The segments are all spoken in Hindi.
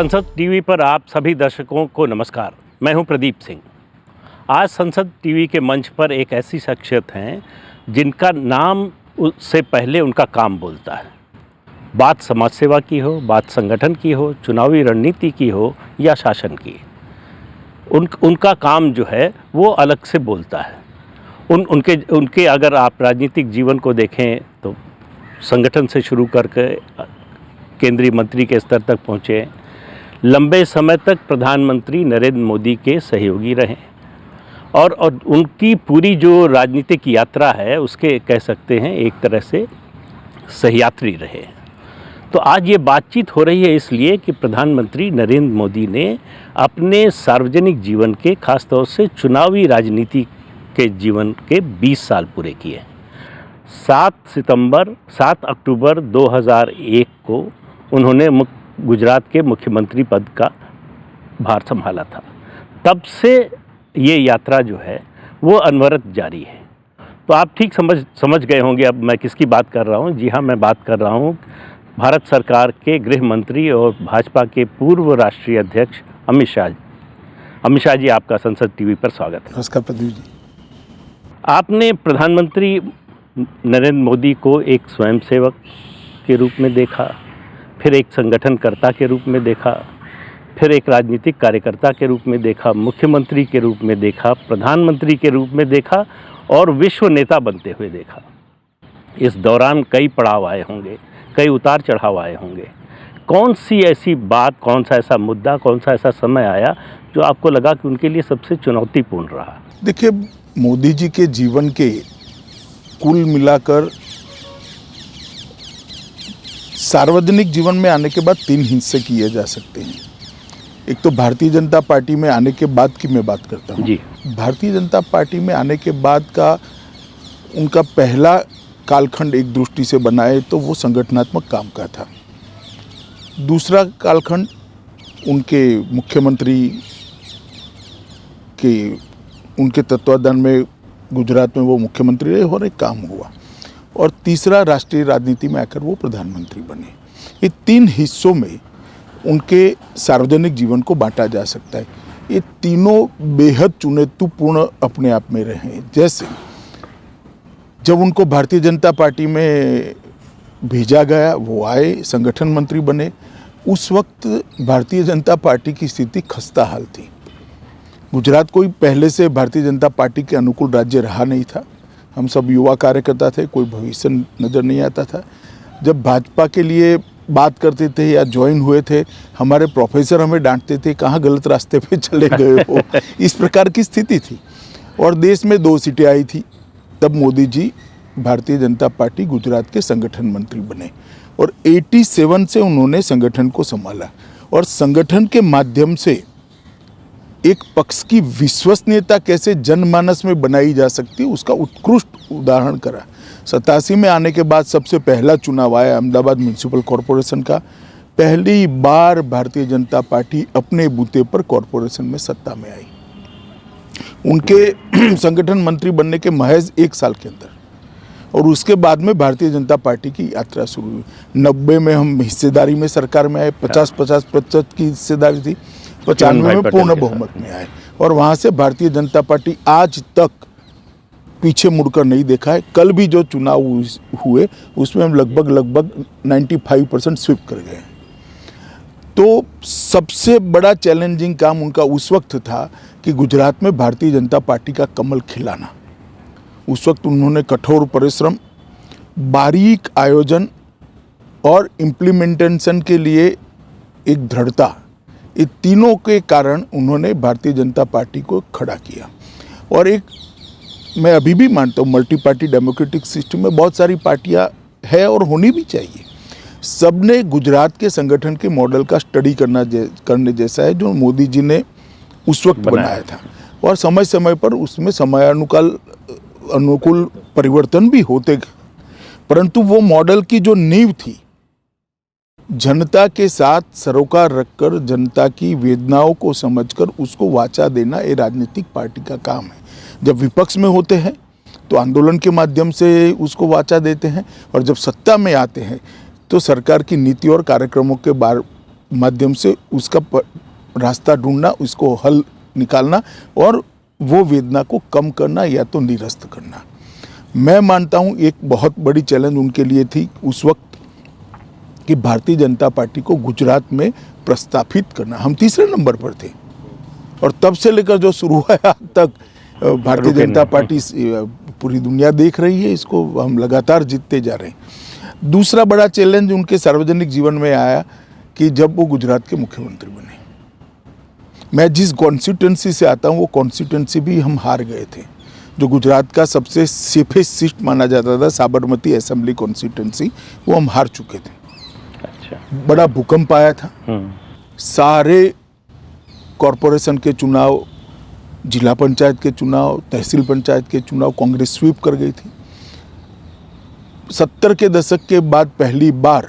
संसद टीवी पर आप सभी दर्शकों को नमस्कार। मैं हूं प्रदीप सिंह। आज संसद टीवी के मंच पर एक ऐसी शख्सियत हैं जिनका नाम से पहले उनका काम बोलता है। बात समाज सेवा की हो, बात संगठन की हो, चुनावी रणनीति की हो या शासन की, उनका काम जो है वो अलग से बोलता है। उनके अगर आप राजनीतिक जीवन को देखें तो संगठन से शुरू करके केंद्रीय मंत्री के स्तर तक पहुँचे, लंबे समय तक प्रधानमंत्री नरेंद्र मोदी के सहयोगी रहे और उनकी पूरी जो राजनीतिक यात्रा है उसके कह सकते हैं एक तरह से सहयात्री रहे। तो आज ये बातचीत हो रही है इसलिए कि प्रधानमंत्री नरेंद्र मोदी ने अपने सार्वजनिक जीवन के खास तौर से चुनावी राजनीति के जीवन के 20 साल पूरे किए। 7 अक्टूबर 2001 को उन्होंने गुजरात के मुख्यमंत्री पद का भार संभाला था। तब से ये यात्रा जो है वो अनवरत जारी है। तो आप ठीक समझ गए होंगे अब मैं किसकी बात कर रहा हूँ। जी हाँ, मैं बात कर रहा हूँ भारत सरकार के गृह मंत्री और भाजपा के पूर्व राष्ट्रीय अध्यक्ष अमित शाह जी, आपका संसद टीवी पर स्वागत है। नमस्कार प्रदीप जी। आपने प्रधानमंत्री नरेंद्र मोदी को एक स्वयंसेवक के रूप में देखा, फिर एक संगठनकर्ता के रूप में देखा, फिर एक राजनीतिक कार्यकर्ता के रूप में देखा, मुख्यमंत्री के रूप में देखा, प्रधानमंत्री के रूप में देखा और विश्व नेता बनते हुए देखा। इस दौरान कई पड़ाव आए होंगे, कई उतार चढ़ाव आए होंगे। कौन सी ऐसी बात, कौन सा ऐसा मुद्दा, कौन सा ऐसा समय आया जो आपको लगा कि उनके लिए सबसे चुनौतीपूर्ण रहा? देखिए, मोदी जी के जीवन के कुल मिलाकर सार्वजनिक जीवन में आने के बाद 3 हिस्से किए जा सकते हैं। एक तो भारतीय जनता पार्टी में आने के बाद की मैं बात करता हूँ। जी। भारतीय जनता पार्टी में आने के बाद का उनका पहला कालखंड एक दृष्टि से बनाए तो वो संगठनात्मक काम का था। दूसरा कालखंड उनके मुख्यमंत्री के उनके तत्वाधान में गुजरात में वो मुख्यमंत्री रहे और एक काम हुआ। और तीसरा राष्ट्रीय राजनीति में आकर वो प्रधानमंत्री बने। ये 3 हिस्सों में उनके सार्वजनिक जीवन को बांटा जा सकता है। ये तीनों बेहद चुनौतीपूर्ण अपने आप में रहे। जैसे जब उनको भारतीय जनता पार्टी में भेजा गया, वो आए, संगठन मंत्री बने। उस वक्त भारतीय जनता पार्टी की स्थिति खस्ता हाल थी। गुजरात कोई पहले से भारतीय जनता पार्टी के अनुकूल राज्य रहा नहीं था। हम सब युवा कार्यकर्ता थे, कोई भविष्य नज़र नहीं आता था। जब भाजपा के लिए बात करते थे या ज्वाइन हुए थे, हमारे प्रोफेसर हमें डांटते थे, कहाँ गलत रास्ते पे चले गए हो। इस प्रकार की स्थिति थी। और देश में 2 सीटें आई थी। तब मोदी जी भारतीय जनता पार्टी गुजरात के संगठन मंत्री बने और 87 से उन्होंने संगठन को संभाला और संगठन के माध्यम से एक पक्ष की विश्वसनीयता कैसे जनमानस में बनाई जा सकती है उसका उत्कृष्ट उदाहरण करा। 87 में आने के बाद सबसे पहला चुनाव आया अहमदाबाद म्यूनिसिपल कॉरपोरेशन का। पहली बार भारतीय जनता पार्टी अपने बूते पर कॉरपोरेशन में सत्ता में आई। उनके संगठन मंत्री बनने के महज 1 साल के अंदर। और उसके बाद में भारतीय जनता पार्टी की यात्रा शुरू हुई। 90 में हम हिस्सेदारी में सरकार में आए, 50% की हिस्सेदारी थी। 95 में पूर्ण बहुमत में आए और वहाँ से भारतीय जनता पार्टी आज तक पीछे मुड़कर नहीं देखा है। कल भी जो चुनाव हुए उसमें हम लगभग 95% स्वीप कर गए। तो सबसे बड़ा चैलेंजिंग काम उनका उस वक्त था कि गुजरात में भारतीय जनता पार्टी का कमल खिलाना। उस वक्त उन्होंने कठोर परिश्रम, बारीक आयोजन और इम्प्लीमेंटेशन के लिए एक दृढ़ता, ये तीनों के कारण उन्होंने भारतीय जनता पार्टी को खड़ा किया। और एक मैं अभी भी मानता हूँ मल्टी पार्टी डेमोक्रेटिक सिस्टम में बहुत सारी पार्टियाँ है और होनी भी चाहिए। सबने गुजरात के संगठन के मॉडल का स्टडी करने जैसा है जो मोदी जी ने उस वक्त बनाया था। और समय समय पर उसमें अनुकूल परिवर्तन भी होते गए, परंतु वो मॉडल की जो नींव थी, जनता के साथ सरोकार रखकर जनता की वेदनाओं को समझकर उसको वाचा देना ये राजनीतिक पार्टी का काम है। जब विपक्ष में होते हैं तो आंदोलन के माध्यम से उसको वाचा देते हैं और जब सत्ता में आते हैं तो सरकार की नीति और कार्यक्रमों के माध्यम से उसका रास्ता ढूंढना, उसको हल निकालना और वो वेदना को कम करना या तो निरस्त करना। मैं मानता हूँ एक बहुत बड़ी चैलेंज उनके लिए थी उस वक्त कि भारतीय जनता पार्टी को गुजरात में प्रस्थापित करना। हम तीसरे नंबर पर थे और तब से लेकर जो शुरू हुआ है आज तक भारतीय जनता पार्टी पूरी दुनिया देख रही है, इसको हम लगातार जीतते जा रहे हैं। दूसरा बड़ा चैलेंज उनके सार्वजनिक जीवन में आया कि जब वो गुजरात के मुख्यमंत्री बने। मैं जिस कॉन्स्टिट्यूंसी से आता हूँ वो कॉन्स्टिट्यूंसी भी हम हार गए थे, जो गुजरात का सबसे सेफेस्ट सीट माना जाता था, साबरमती असेंबली कॉन्स्टिट्यूंसी, वो हम हार चुके थे। अच्छा। बड़ा भूकंप आया था, सारे कॉरपोरेशन के चुनाव, जिला पंचायत के चुनाव, तहसील पंचायत के चुनाव कांग्रेस स्वीप कर गई थी। 70 के दशक के बाद पहली बार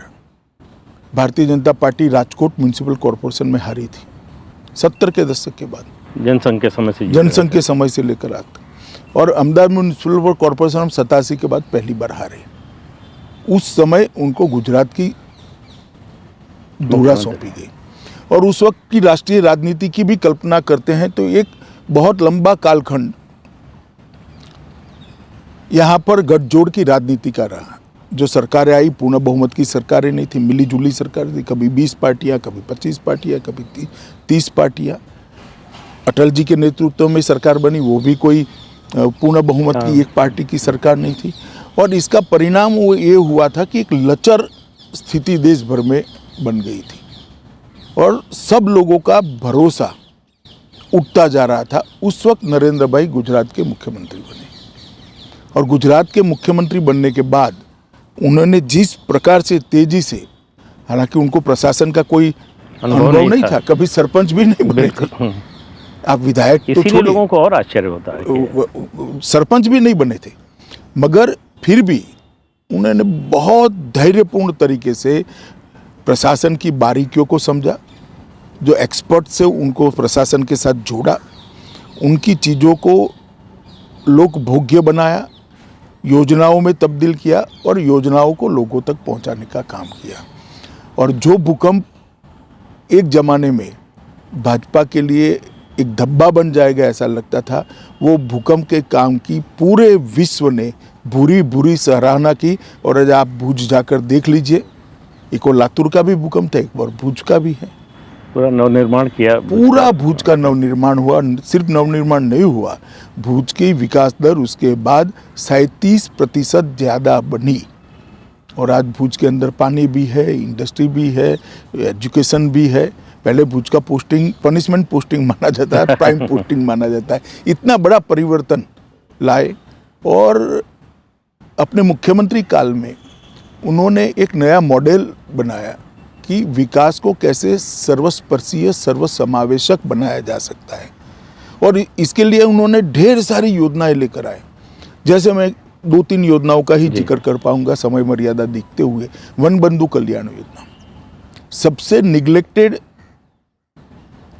Bharatiya Janata party Rajkot municipal corporation में हारी थी। 70 के दशक के बाद, जनसंघ के समय से लेकर आज तक। और अहमदाबाद म्यूनिसिपल कॉरपोरेशन हम 87 के बाद पहली बार हारे। उस समय उनको गुजरात की धुरा सौंपी गई और उस वक्त की राष्ट्रीय राजनीति की भी कल्पना करते हैं तो एक बहुत लंबा कालखंड यहाँ पर गठजोड़ की राजनीति का रहा। जो सरकारें आई, पूर्ण बहुमत की सरकारें नहीं थी, मिली जुली सरकार थी, कभी 20 पार्टियां, कभी 25 पार्टियां, कभी 30 पार्टियां। अटल जी के नेतृत्व में सरकार बनी, वो भी कोई पूर्ण बहुमत की एक पार्टी की सरकार नहीं थी। और इसका परिणाम वो ये हुआ था कि एक लचर स्थिति देश भर में बन गई थी और सब लोगों का भरोसा उठता जा रहा था। उस वक्त नरेंद्र भाई गुजरात के मुख्यमंत्री बने और गुजरात के मुख्यमंत्री बनने के बाद उन्होंने जिस प्रकार से तेजी से, हालांकि उनको प्रशासन का कोई अनुभव नहीं था, कभी सरपंच भी नहीं बने थे, आप विधायक तो छोड़िए, लोगों को और आश्चर्य होता है सरपंच भी नहीं बने थे, मगर फिर भी उन्होंने बहुत धैर्यपूर्ण तरीके से प्रशासन की बारीकियों को समझा, जो एक्सपर्ट से उनको प्रशासन के साथ जोड़ा, उनकी चीज़ों को लोक भोग्य बनाया, योजनाओं में तब्दील किया और योजनाओं को लोगों तक पहुंचाने का काम किया। और जो भूकंप एक ज़माने में भाजपा के लिए एक धब्बा बन जाएगा ऐसा लगता था, वो भूकंप के काम की पूरे विश्व ने बुरी बुरी सराहना की। और आज आप भुज जाकर देख लीजिए, एक और लातूर का भी भूकंप था, एक बार भुज का भी है। पूरा नवनिर्माण किया, पूरा भुज का नवनिर्माण हुआ। सिर्फ नवनिर्माण नहीं हुआ, भुज की विकास दर उसके बाद 37% ज़्यादा बनी। और आज भुज के अंदर पानी भी है, इंडस्ट्री भी है, एजुकेशन भी है। पहले भुज का पोस्टिंग पनिशमेंट पोस्टिंग माना जाता है, प्राइम पोस्टिंग माना जाता है। इतना बड़ा परिवर्तन लाए और अपने मुख्यमंत्री काल में उन्होंने एक नया मॉडल बनाया कि विकास को कैसे सर्वस्पर्शीय, सर्वसमावेशक बनाया जा सकता है। और इसके लिए उन्होंने ढेर सारी योजनाएं लेकर आए। जैसे मैं 2-3 योजनाओं का ही जिक्र कर पाऊंगा समय मर्यादा देखते हुए। वन बंधु कल्याण योजना, सबसे निग्लेक्टेड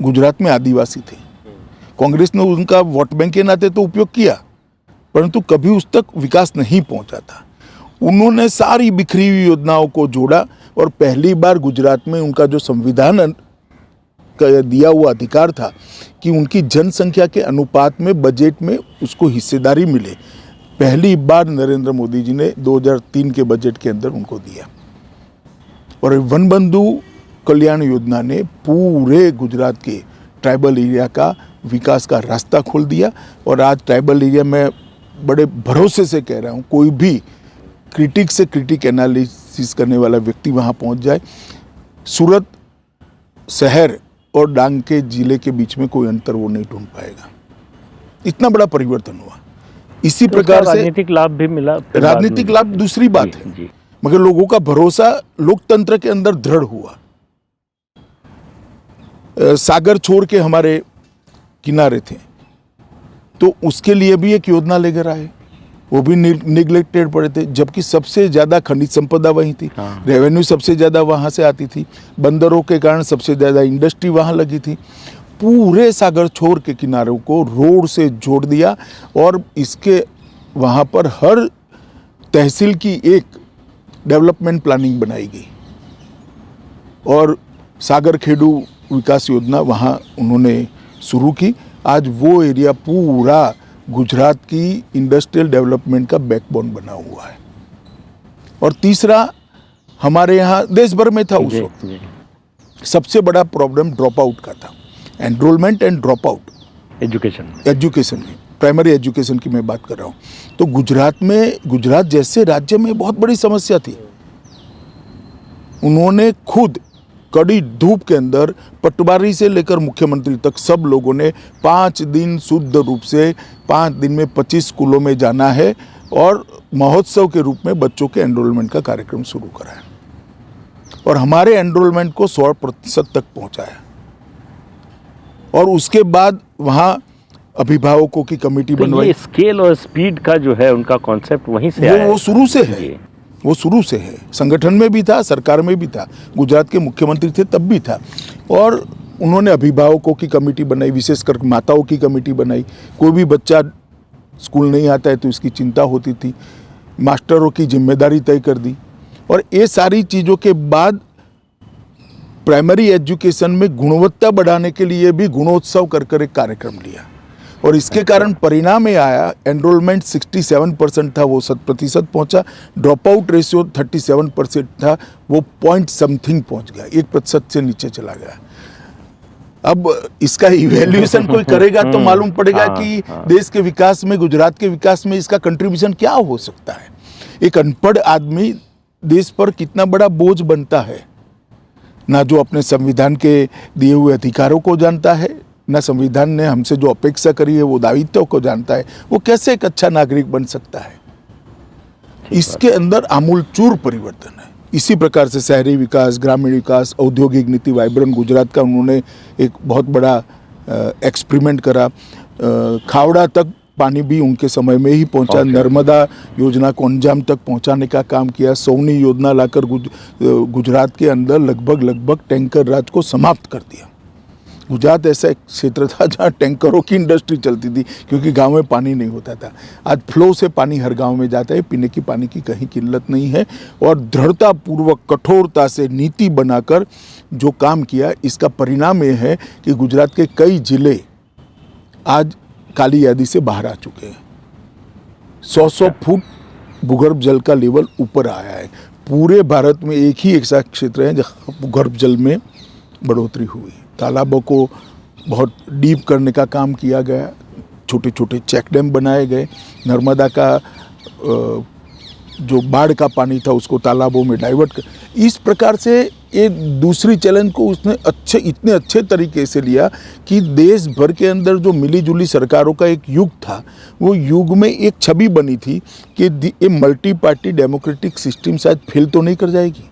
गुजरात में आदिवासी थे। कांग्रेस ने उनका वोट बैंक के नाते तो उपयोग किया, परंतु कभी उस तक विकास नहीं पहुंचा था। उन्होंने सारी बिखरी हुई योजनाओं को जोड़ा और पहली बार गुजरात में उनका जो संविधान का दिया हुआ अधिकार था कि उनकी जनसंख्या के अनुपात में बजट में उसको हिस्सेदारी मिले, पहली बार नरेंद्र मोदी जी ने 2003 के बजट के अंदर उनको दिया। और वन बंधु कल्याण योजना ने पूरे गुजरात के ट्राइबल एरिया का विकास का रास्ता खोल दिया। और आज ट्राइबल एरिया में बड़े भरोसे से कह रहा हूँ, कोई भी क्रिटिक से क्रिटिक एनालिसिस करने वाला व्यक्ति वहाँ पहुँच जाए, सूरत शहर और डांग के जिले के बीच में कोई अंतर वो नहीं ढूंढ पाएगा। इतना बड़ा परिवर्तन हुआ। इसी तो प्रकार से राजनीतिक लाभ भी मिला। राजनीतिक लाभ दूसरी बात है, मगर लोगों का भरोसा लोकतंत्र के अंदर दृढ़ हुआ। सागर छोड़ के हमारे किनारे थे तो उसके लिए भी एक योजना लेकर आए, वो भी निग्लेक्टेड पड़े थे, जबकि सबसे ज़्यादा खनिज संपदा वहीं थी। रेवेन्यू सबसे ज़्यादा वहाँ से आती थी, बंदरों के कारण सबसे ज़्यादा इंडस्ट्री वहाँ लगी थी। पूरे सागर छोर के किनारों को रोड से जोड़ दिया और इसके वहाँ पर हर तहसील की एक डेवलपमेंट प्लानिंग बनाई गई और सागर खेडू विकास योजना वहाँ उन्होंने शुरू की। आज वो एरिया पूरा गुजरात की इंडस्ट्रियल डेवलपमेंट का बैकबोन बना हुआ है। और तीसरा, हमारे यहाँ देश भर में था उस वक्त सबसे बड़ा प्रॉब्लम ड्रॉप आउट का था, enrolment and drop out education में, प्राइमरी एजुकेशन की मैं बात कर रहा हूँ। तो गुजरात जैसे राज्य में बहुत बड़ी समस्या थी। उन्होंने खुद कड़ी धूप के अंदर पटवारी से लेकर मुख्यमंत्री तक सब लोगों ने 5 दिन शुद्ध रूप से 5 दिन में 25 स्कूलों में जाना है और महोत्सव के रूप में बच्चों के एनरोलमेंट का कार्यक्रम शुरू करा है और हमारे एनरोलमेंट को 100% तक पहुंचाया। और उसके बाद वहाँ अभिभावकों की कमेटी बनवाई। ये स्केल और स्पीड का जो है उनका कॉन्सेप्ट वहीं से आया है। वो शुरू से है, वो शुरू से है। संगठन में भी था, सरकार में भी था, गुजरात के मुख्यमंत्री थे तब भी था। और उन्होंने अभिभावकों की कमेटी बनाई, विशेषकर माताओं की कमेटी बनाई। कोई भी बच्चा स्कूल नहीं आता है तो इसकी चिंता होती थी, मास्टरों की जिम्मेदारी तय कर दी। और ये सारी चीज़ों के बाद प्राइमरी एजुकेशन में गुणवत्ता बढ़ाने के लिए भी गुणोत्सव कर एक कार्यक्रम लिया और इसके कारण परिणाम में आया, एनरोलमेंट 67% था, वो 100% पहुंचा। ड्रॉप आउट रेशियो 37% था, वो पॉइंट समथिंग पहुंच गया, 1% से नीचे चला गया। अब इसका इवैल्यूएशन कोई करेगा तो मालूम पड़ेगा कि देश के विकास में, गुजरात के विकास में इसका कंट्रीब्यूशन क्या हो सकता है। एक अनपढ़ आदमी देश पर कितना बड़ा बोझ बनता है, ना जो अपने संविधान के दिए हुए अधिकारों को जानता है, ना संविधान ने हमसे जो अपेक्षा करी है वो दायित्व को जानता है, वो कैसे एक अच्छा नागरिक बन सकता है। इसके अंदर आमूलचूर परिवर्तन है। इसी प्रकार से शहरी विकास, ग्रामीण विकास, औद्योगिक नीति, वाइब्रेंट गुजरात का उन्होंने एक बहुत बड़ा एक्सपेरिमेंट करा। खावड़ा तक पानी भी उनके समय में ही पहुंचा। नर्मदा योजना को अंजाम तक पहुंचाने का काम किया। सोनी योजना लाकर गुजरात के अंदर लगभग टैंकर राज को समाप्त कर दिया। गुजरात ऐसा एक क्षेत्र था जहाँ टैंकरों की इंडस्ट्री चलती थी क्योंकि गांव में पानी नहीं होता था। आज फ्लो से पानी हर गांव में जाता है, पीने की पानी की कहीं किल्लत नहीं है। और दृढ़तापूर्वक, कठोरता से नीति बनाकर जो काम किया, इसका परिणाम ये है कि गुजरात के कई जिले आज काली यादी से बाहर आ चुके हैं। 100 फुट भूगर्भ जल का लेवल ऊपर आया है। पूरे भारत में एक ही ऐसा क्षेत्र है जहाँ भूगर्भ जल में बढ़ोतरी हुई। तालाबों को बहुत डीप करने का काम किया गया, छोटे छोटे चेक डैम बनाए गए, नर्मदा का जो बाढ़ का पानी था उसको तालाबों में डाइवर्ट कर। इस प्रकार से एक दूसरी चैलेंज को उसने इतने अच्छे तरीके से लिया कि देश भर के अंदर जो मिलीजुली सरकारों का एक युग था, वो युग में एक छवि बनी थी कि ये मल्टी पार्टी डेमोक्रेटिक सिस्टम शायद फेल तो नहीं कर जाएगी।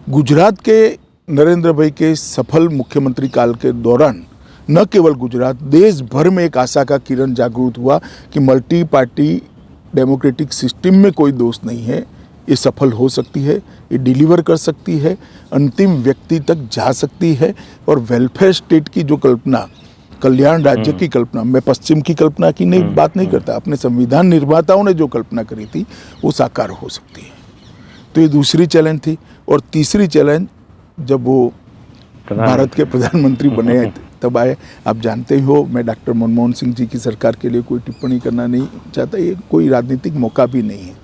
गुजरात के नरेंद्र भाई के सफल मुख्यमंत्री काल के दौरान न केवल गुजरात, देश भर में एक आशा का किरण जागृत हुआ कि मल्टी पार्टी डेमोक्रेटिक सिस्टम में कोई दोष नहीं है, ये सफल हो सकती है, ये डिलीवर कर सकती है, अंतिम व्यक्ति तक जा सकती है। और वेलफेयर स्टेट की जो कल्पना, कल्याण राज्य की कल्पना, मैं पश्चिम की कल्पना की नहीं बात नहीं करता, अपने संविधान निर्माताओं ने जो कल्पना करी थी वो साकार हो सकती है। तो ये दूसरी चैलेंज थी। और तीसरी चैलेंज जब वो भारत के प्रधानमंत्री बने तब आए। आप जानते ही हो, मैं डॉक्टर मनमोहन सिंह जी की सरकार के लिए कोई टिप्पणी करना नहीं चाहता, ये कोई राजनीतिक मौका भी नहीं है,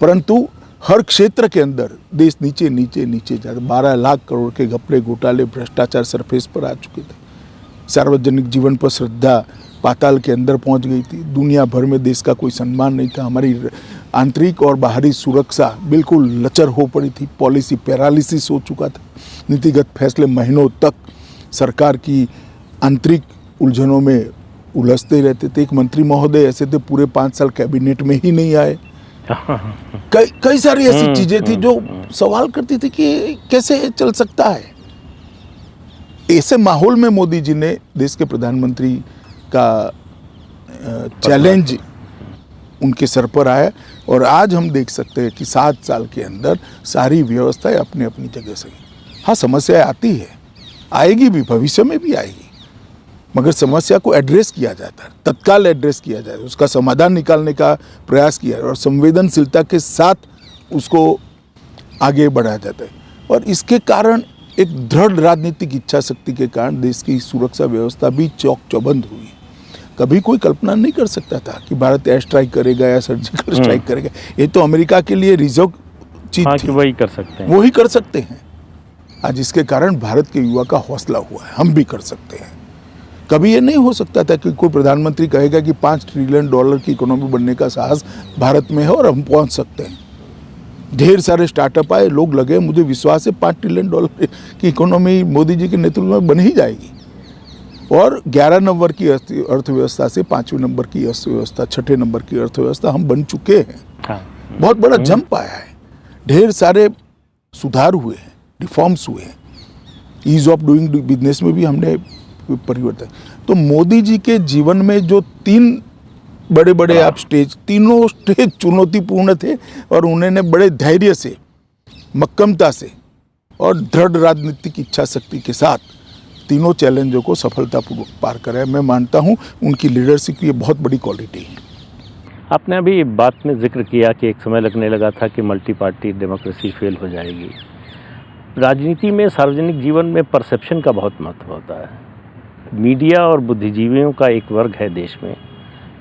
परंतु हर क्षेत्र के अंदर देश नीचे नीचे नीचे जाता। 12 लाख करोड़ के घपले, घोटाले, भ्रष्टाचार सरफेस पर आ चुके थे। सार्वजनिक जीवन पर श्रद्धा पाताल के अंदर पहुंच गई थी। दुनिया भर में देश का कोई सम्मान नहीं था। हमारी आंतरिक और बाहरी सुरक्षा बिल्कुल लचर हो पड़ी थी। पॉलिसी पैरालिसिस हो चुका था। नीतिगत फैसले महीनों तक सरकार की आंतरिक उलझनों में उलझते रहते थे। एक मंत्री महोदय ऐसे थे पूरे 5 साल कैबिनेट में ही नहीं आए। कई सारी ऐसी चीजें थी जो सवाल करती थी कि कैसे चल सकता है। ऐसे माहौल में मोदी जी ने देश के प्रधानमंत्री का चैलेंज उनके सर पर आया और आज हम देख सकते हैं कि 7 साल के अंदर सारी व्यवस्थाएं अपनी अपनी जगह सही। हाँ, समस्याएं आती है, आएगी भी, भविष्य में भी आएगी, मगर समस्या को एड्रेस किया जाता है, तत्काल एड्रेस किया जाता है, उसका समाधान निकालने का प्रयास किया और संवेदनशीलता के साथ उसको आगे बढ़ाया जाता है। और इसके कारण एक दृढ़ राजनीतिक इच्छा शक्ति के कारण देश की सुरक्षा व्यवस्था भी चौक चौबंद हुई। कभी कोई कल्पना नहीं कर सकता था कि भारत एयर स्ट्राइक करेगा या सर्जिकल स्ट्राइक करेगा। ये तो अमेरिका के लिए रिजर्व चीज हाँ, थी, कि वही कर सकते हैं। वो ही कर सकते हैं। आज इसके कारण भारत के युवा का हौसला हुआ है, हम भी कर सकते हैं। कभी ये नहीं हो सकता था कि कोई प्रधानमंत्री कहेगा कि $5 ट्रिलियन की इकोनॉमी बनने का साहस भारत में है और हम पहुंच सकते हैं। ढेर सारे स्टार्टअप आए, लोग लगे, मुझे विश्वास है $5 ट्रिलियन की इकोनॉमी मोदी जी के नेतृत्व में बन ही जाएगी। और 11 नंबर की अर्थव्यवस्था से 5वें नंबर की अर्थव्यवस्था, 6ठे नंबर की अर्थव्यवस्था हम बन चुके हैं। हाँ। बहुत बड़ा जंप आया है, ढेर सारे सुधार हुए हैं, रिफॉर्म्स हुए हैं, ईज ऑफ डूइंग बिजनेस में भी हमने परिवर्तन। तो मोदी जी के जीवन में जो 3 बड़े बड़े आप स्टेज, तीनों स्टेज चुनौतीपूर्ण थे और उन्होंने बड़े धैर्य से, मक्कमता से और दृढ़ राजनीतिक इच्छा शक्ति के साथ तीनों चैलेंजों को सफलतापूर्वक पार करा। मैं मानता हूं उनकी लीडरशिप की ये बहुत बड़ी क्वालिटी है। आपने अभी बात में जिक्र किया कि एक समय लगने लगा था कि मल्टी पार्टी डेमोक्रेसी फेल हो जाएगी। राजनीति में, सार्वजनिक जीवन में परसेप्शन का बहुत महत्व होता है। मीडिया और बुद्धिजीवियों का एक वर्ग है देश में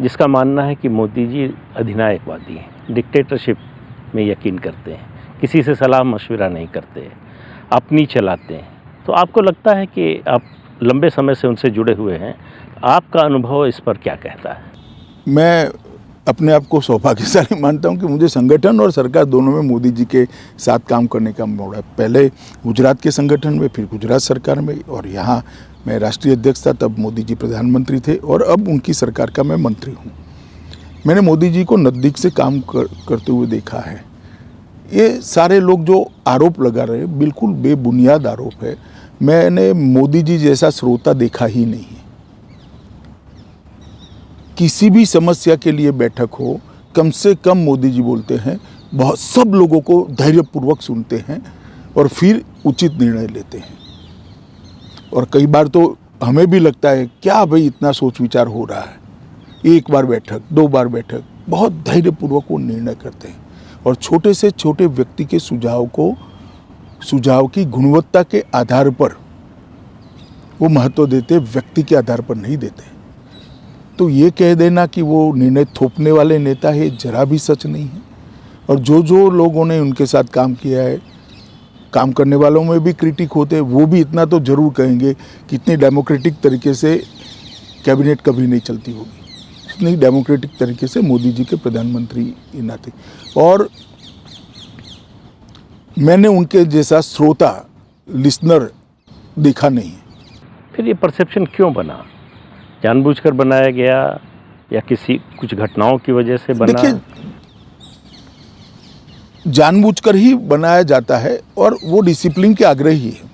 जिसका मानना है कि मोदी जी अधिनायकवादी हैं, डिक्टेटरशिप में यकीन करते हैं, किसी से सलाह मशविरा नहीं करते, अपनी चलाते हैं। तो आपको लगता है कि आप लंबे समय से उनसे जुड़े हुए हैं, आपका अनुभव इस पर क्या कहता है? मैं अपने आप को सौभाग्यशाली मानता हूं कि मुझे संगठन और सरकार दोनों में मोदी जी के साथ काम करने का मौका। पहले गुजरात के संगठन में, फिर गुजरात सरकार में, और यहाँ मैं राष्ट्रीय अध्यक्ष था, तब मोदी जी प्रधानमंत्री थे, और अब उनकी सरकार का मैं मंत्री हूँ। मैंने मोदी जी को नज़दीक से काम करते हुए देखा है। ये सारे लोग जो आरोप लगा रहे हैं बिल्कुल बेबुनियाद आरोप है। मैंने मोदी जी जैसा श्रोता देखा ही नहीं है। किसी भी समस्या के लिए बैठक हो, कम से कम मोदी जी बोलते हैं, बहुत सब लोगों को धैर्यपूर्वक सुनते हैं और फिर उचित निर्णय लेते हैं। और कई बार तो हमें भी लगता है क्या भाई इतना सोच विचार हो रहा है। 1 बार बैठक, 2 बार बैठक, बहुत धैर्यपूर्वक वो निर्णय करते हैं और छोटे से छोटे व्यक्ति के सुझाव की गुणवत्ता के आधार पर वो महत्व देते, व्यक्ति के आधार पर नहीं देते। तो ये कह देना कि वो निर्णय थोपने वाले नेता है, जरा भी सच नहीं है। और जो लोगों ने उनके साथ काम किया है, काम करने वालों में भी क्रिटिक होते हैं, वो भी इतना तो जरूर कहेंगे कि इतनी डेमोक्रेटिक तरीके से कैबिनेट कभी नहीं चलती होगी, इतनी डेमोक्रेटिक तरीके से मोदी जी के प्रधानमंत्री ना थे। और मैंने उनके जैसा श्रोता, लिसनर देखा नहीं है। फिर ये परसेप्शन क्यों बना? जानबूझकर बनाया गया या कुछ घटनाओं की वजह से बना? देखिए, जानबूझकर ही बनाया जाता है और वो डिसिप्लिन के आग्रही है।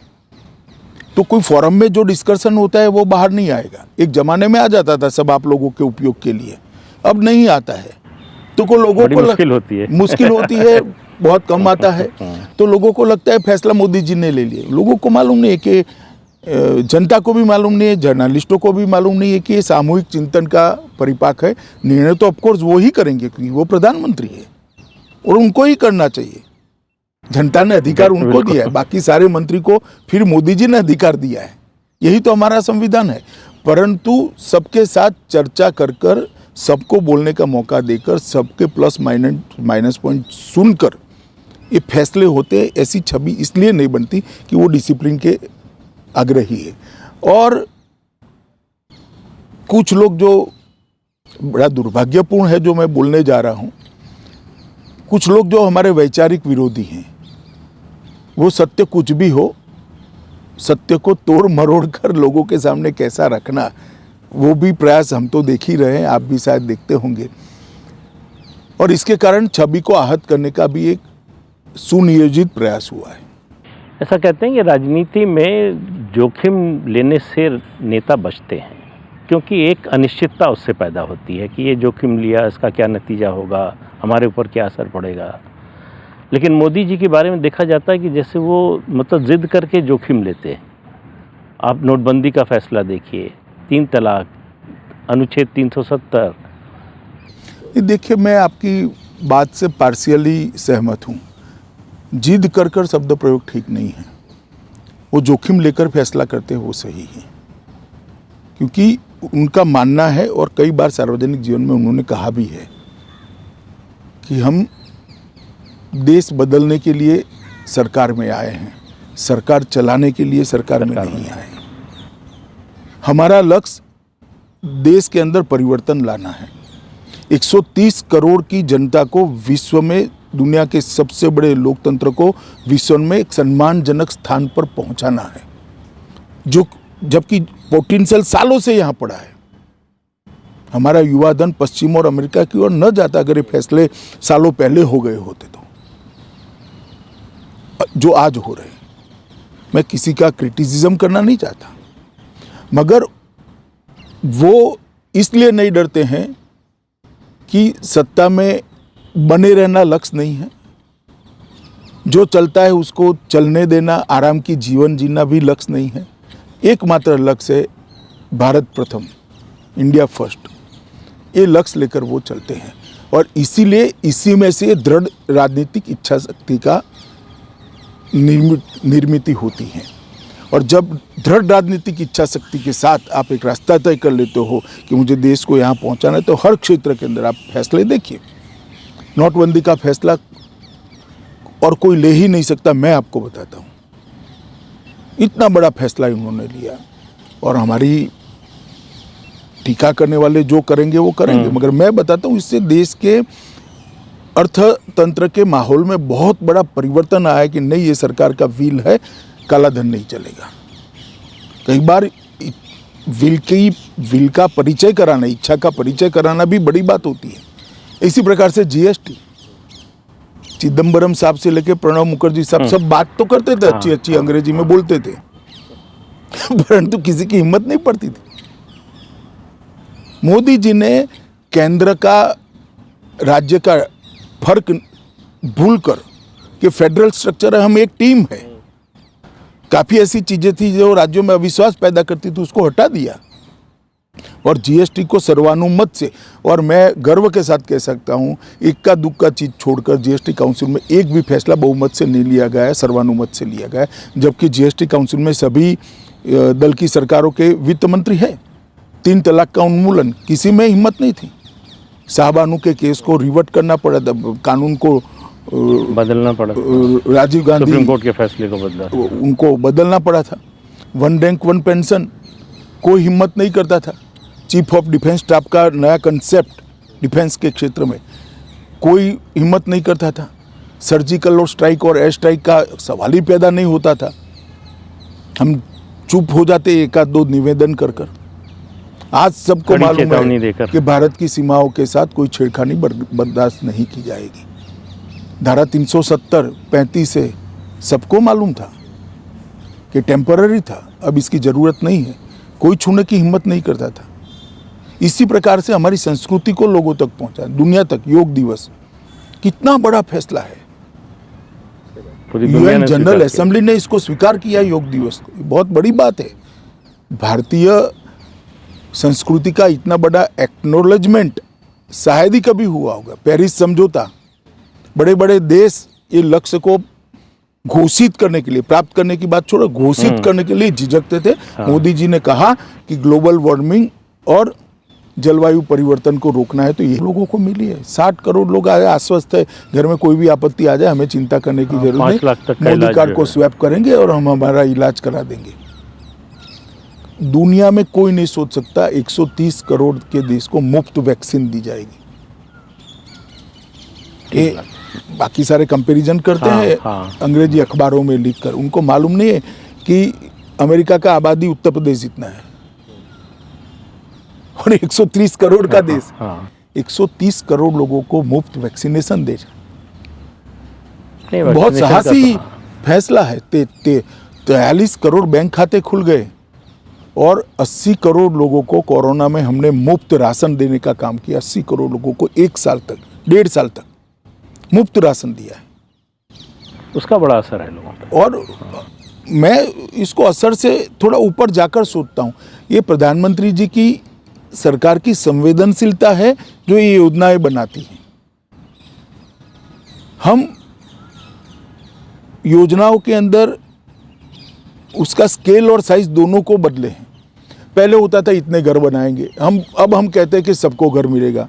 तो कोई फोरम में जो डिस्कशन होता है वो बाहर नहीं आएगा। एक जमाने में आ जाता था सब आप लोगों के उपयोग के लिए, अब नहीं आता है। तो को लोगों को मुश्किल होती है, बहुत कम आता है। तो लोगों को लगता है फैसला मोदी जी ने ले लिया। लोगों को मालूम नहीं है कि, जनता को भी मालूम नहीं है, जर्नलिस्टों को भी मालूम नहीं है कि ये सामूहिक चिंतन का परिपाक है। निर्णय तो ऑफकोर्स वो ही करेंगे क्योंकि वो प्रधानमंत्री है और उनको ही करना चाहिए। जनता ने अधिकार उनको दिया है, बाकी सारे मंत्री को फिर मोदी जी ने अधिकार दिया है। यही तो हमारा संविधान है। परंतु सबके साथ चर्चा कर सबको बोलने का मौका देकर, सबके प्लस माइनस पॉइंट सुनकर ये फैसले होते, ऐसी छवि इसलिए नहीं बनती कि वो डिसिप्लिन के आग्रही है। और कुछ लोग, जो बड़ा दुर्भाग्यपूर्ण है जो मैं बोलने जा रहा हूं, कुछ लोग जो हमारे वैचारिक विरोधी हैं, वो सत्य कुछ भी हो, सत्य को तोड़ मरोड़ कर लोगों के सामने कैसा रखना, वो भी प्रयास हम तो देख ही रहे हैं, आप भी शायद देखते होंगे। और इसके कारण छवि को आहत करने का भी एक सुनियोजित प्रयास हुआ है। ऐसा कहते हैं कि राजनीति में जोखिम लेने से नेता बचते हैं क्योंकि एक अनिश्चितता उससे पैदा होती है कि ये जोखिम लिया, इसका क्या नतीजा होगा, हमारे ऊपर क्या असर पड़ेगा। लेकिन मोदी जी के बारे में देखा जाता है कि जैसे वो जिद करके जोखिम लेते हैं। आप नोटबंदी का फैसला देखिए, 3 तलाक, अनुच्छेद 370। देखिए, मैं आपकी बात से पार्शियली सहमत हूँ। जिद कर कर शब्द प्रयोग ठीक नहीं है, वो जोखिम लेकर फैसला करते हैं वो सही है, क्योंकि उनका मानना है और कई बार सार्वजनिक जीवन में उन्होंने कहा भी है कि हम देश बदलने के लिए सरकार में आए हैं, सरकार चलाने के लिए सरकार में नहीं आए। हमारा लक्ष्य देश के अंदर परिवर्तन लाना है। 130 करोड़ की जनता को विश्व में, दुनिया के सबसे बड़े लोकतंत्र को विश्व में एक सम्मानजनक स्थान पर पहुंचाना है, जो जबकि पोटेंशियल सालों से यहाँ पड़ा है। हमारा युवा धन पश्चिम और अमेरिका की ओर न जाता अगर ये फैसले सालों पहले हो गए होते तो, जो आज हो रहे हैं। मैं किसी का क्रिटिसिज्म करना नहीं चाहता, मगर वो इसलिए नहीं डरते हैं कि सत्ता में बने रहना लक्ष्य नहीं है, जो चलता है उसको चलने देना, आराम की जीवन जीना भी लक्ष्य नहीं है। एकमात्र लक्ष्य है भारत प्रथम, इंडिया फर्स्ट। ये लक्ष्य लेकर वो चलते हैं और इसीलिए इसी में से दृढ़ राजनीतिक इच्छा शक्ति का निर्मित होती है। और जब दृढ़ राजनीतिक इच्छा शक्ति के साथ आप एक रास्ता तय कर लेते हो कि मुझे देश को यहाँ पहुँचाना है, तो हर क्षेत्र के अंदर आप फैसले देखिए। नोटबंदी का फैसला और कोई ले ही नहीं सकता, मैं आपको बताता हूँ। इतना बड़ा फैसला उन्होंने लिया और हमारी टीका करने वाले जो करेंगे वो करेंगे, मगर मैं बताता हूँ इससे देश के अर्थतंत्र के माहौल में बहुत बड़ा परिवर्तन आया कि नहीं, ये सरकार का व्हील है, काला धन नहीं चलेगा। कई बार व्हील का परिचय कराना, इच्छा का परिचय कराना भी बड़ी बात होती है। इसी प्रकार से जीएसटी, चिदम्बरम साहब से लेके प्रणब मुखर्जी साहब सब बात तो करते थे, अच्छी अच्छी अंग्रेजी में बोलते थे, परंतु किसी की हिम्मत नहीं पड़ती थी। मोदी जी ने केंद्र का राज्य का फर्क भूलकर कि फेडरल स्ट्रक्चर है, हम एक टीम है, काफी ऐसी चीजें थी जो राज्यों में अविश्वास पैदा करती थी, उसको हटा दिया और जीएसटी को सर्वानुमत से, और मैं गर्व के साथ कह सकता हूं इक्का दुक्का चीज छोड़कर जीएसटी काउंसिल में एक भी फैसला बहुमत से नहीं लिया गया है, सर्वानुमत से लिया गया है। जबकि जीएसटी काउंसिल में सभी दल की सरकारों के वित्त मंत्री हैं। 3 तलाक का उन्मूलन, किसी में हिम्मत नहीं थी। शाहबानू के केस को रिवर्ट करना पड़ा था, कानून को बदलना पड़ा, राजीव गांधी सुप्रीम कोर्ट के फैसले को बदला, उनको बदलना पड़ा था। 1 रैंक 1 पेंशन, कोई हिम्मत नहीं करता था। चीफ ऑफ डिफेंस स्टाफ का नया कंसेप्ट डिफेंस के क्षेत्र में, कोई हिम्मत नहीं करता था। सर्जिकल और स्ट्राइक और एयर स्ट्राइक का सवाल ही पैदा नहीं होता था। हम चुप हो जाते एक आध दो निवेदन कर कर। आज सबको मालूम है कि भारत की सीमाओं के साथ कोई छेड़खानी बर्दाश्त नहीं की जाएगी। धारा 370, 35 से सबको मालूम था कि टेम्पररी था, अब इसकी जरूरत नहीं है, कोई छूने की हिम्मत नहीं करता था। इसी प्रकार से हमारी संस्कृति को लोगों तक पहुंचा, दुनिया तक। योग दिवस कितना बड़ा फैसला है, यूएन जनरल असेंबली ने इसको स्वीकार किया, योग दिवस को। बहुत बड़ी बात है। भारतीय संस्कृति का इतना बड़ा एक्नॉलेजमेंट शायद ही कभी हुआ होगा। पेरिस समझौता, बड़े बड़े देश ये लक्ष्य को घोषित करने के लिए, प्राप्त करने की बात छोड़ो, घोषित करने के लिए झिझकते थे। मोदी जी ने कहा कि ग्लोबल वार्मिंग और जलवायु परिवर्तन को रोकना है, तो ये लोगों को मिली है। 60 करोड़ लोग आए, आश्वस्त है, घर में कोई भी आपत्ति आ जाए हमें चिंता करने की जरूरत नहीं, मोदी कार्ड को स्वैप करेंगे और हम हमारा इलाज करा देंगे। दुनिया में कोई नहीं सोच सकता 130 करोड़ के देश को मुफ्त वैक्सीन दी जाएगी। ये बाकी सारे कंपैरिजन करते हैं अंग्रेजी अखबारों में लिखकर, उनको मालूम नहीं है कि अमेरिका का आबादी उत्तर प्रदेश जितना है और 130 करोड़ का देश, 130 करोड़ लोगों को मुफ्त वैक्सीनेशन दे। बहुत साहसी फैसला है। 43 करोड़ बैंक खाते खुल गए और 80 करोड़ लोगों को कोरोना में हमने मुफ्त राशन देने का काम किया। 80 करोड़ लोगों को 1 साल तक, 1.5 साल तक मुफ्त राशन दिया है। उसका बड़ा असर है लोगों पर। और मैं इसको असर से थोड़ा ऊपर जाकर सोचता हूँ, ये प्रधानमंत्री जी की सरकार की संवेदनशीलता है जो ये योजनाएं बनाती हैं। हम योजनाओं के अंदर उसका स्केल और साइज दोनों को बदले हैं। पहले होता था इतने घर बनाएंगे अब हम कहते हैं कि सबको घर मिलेगा।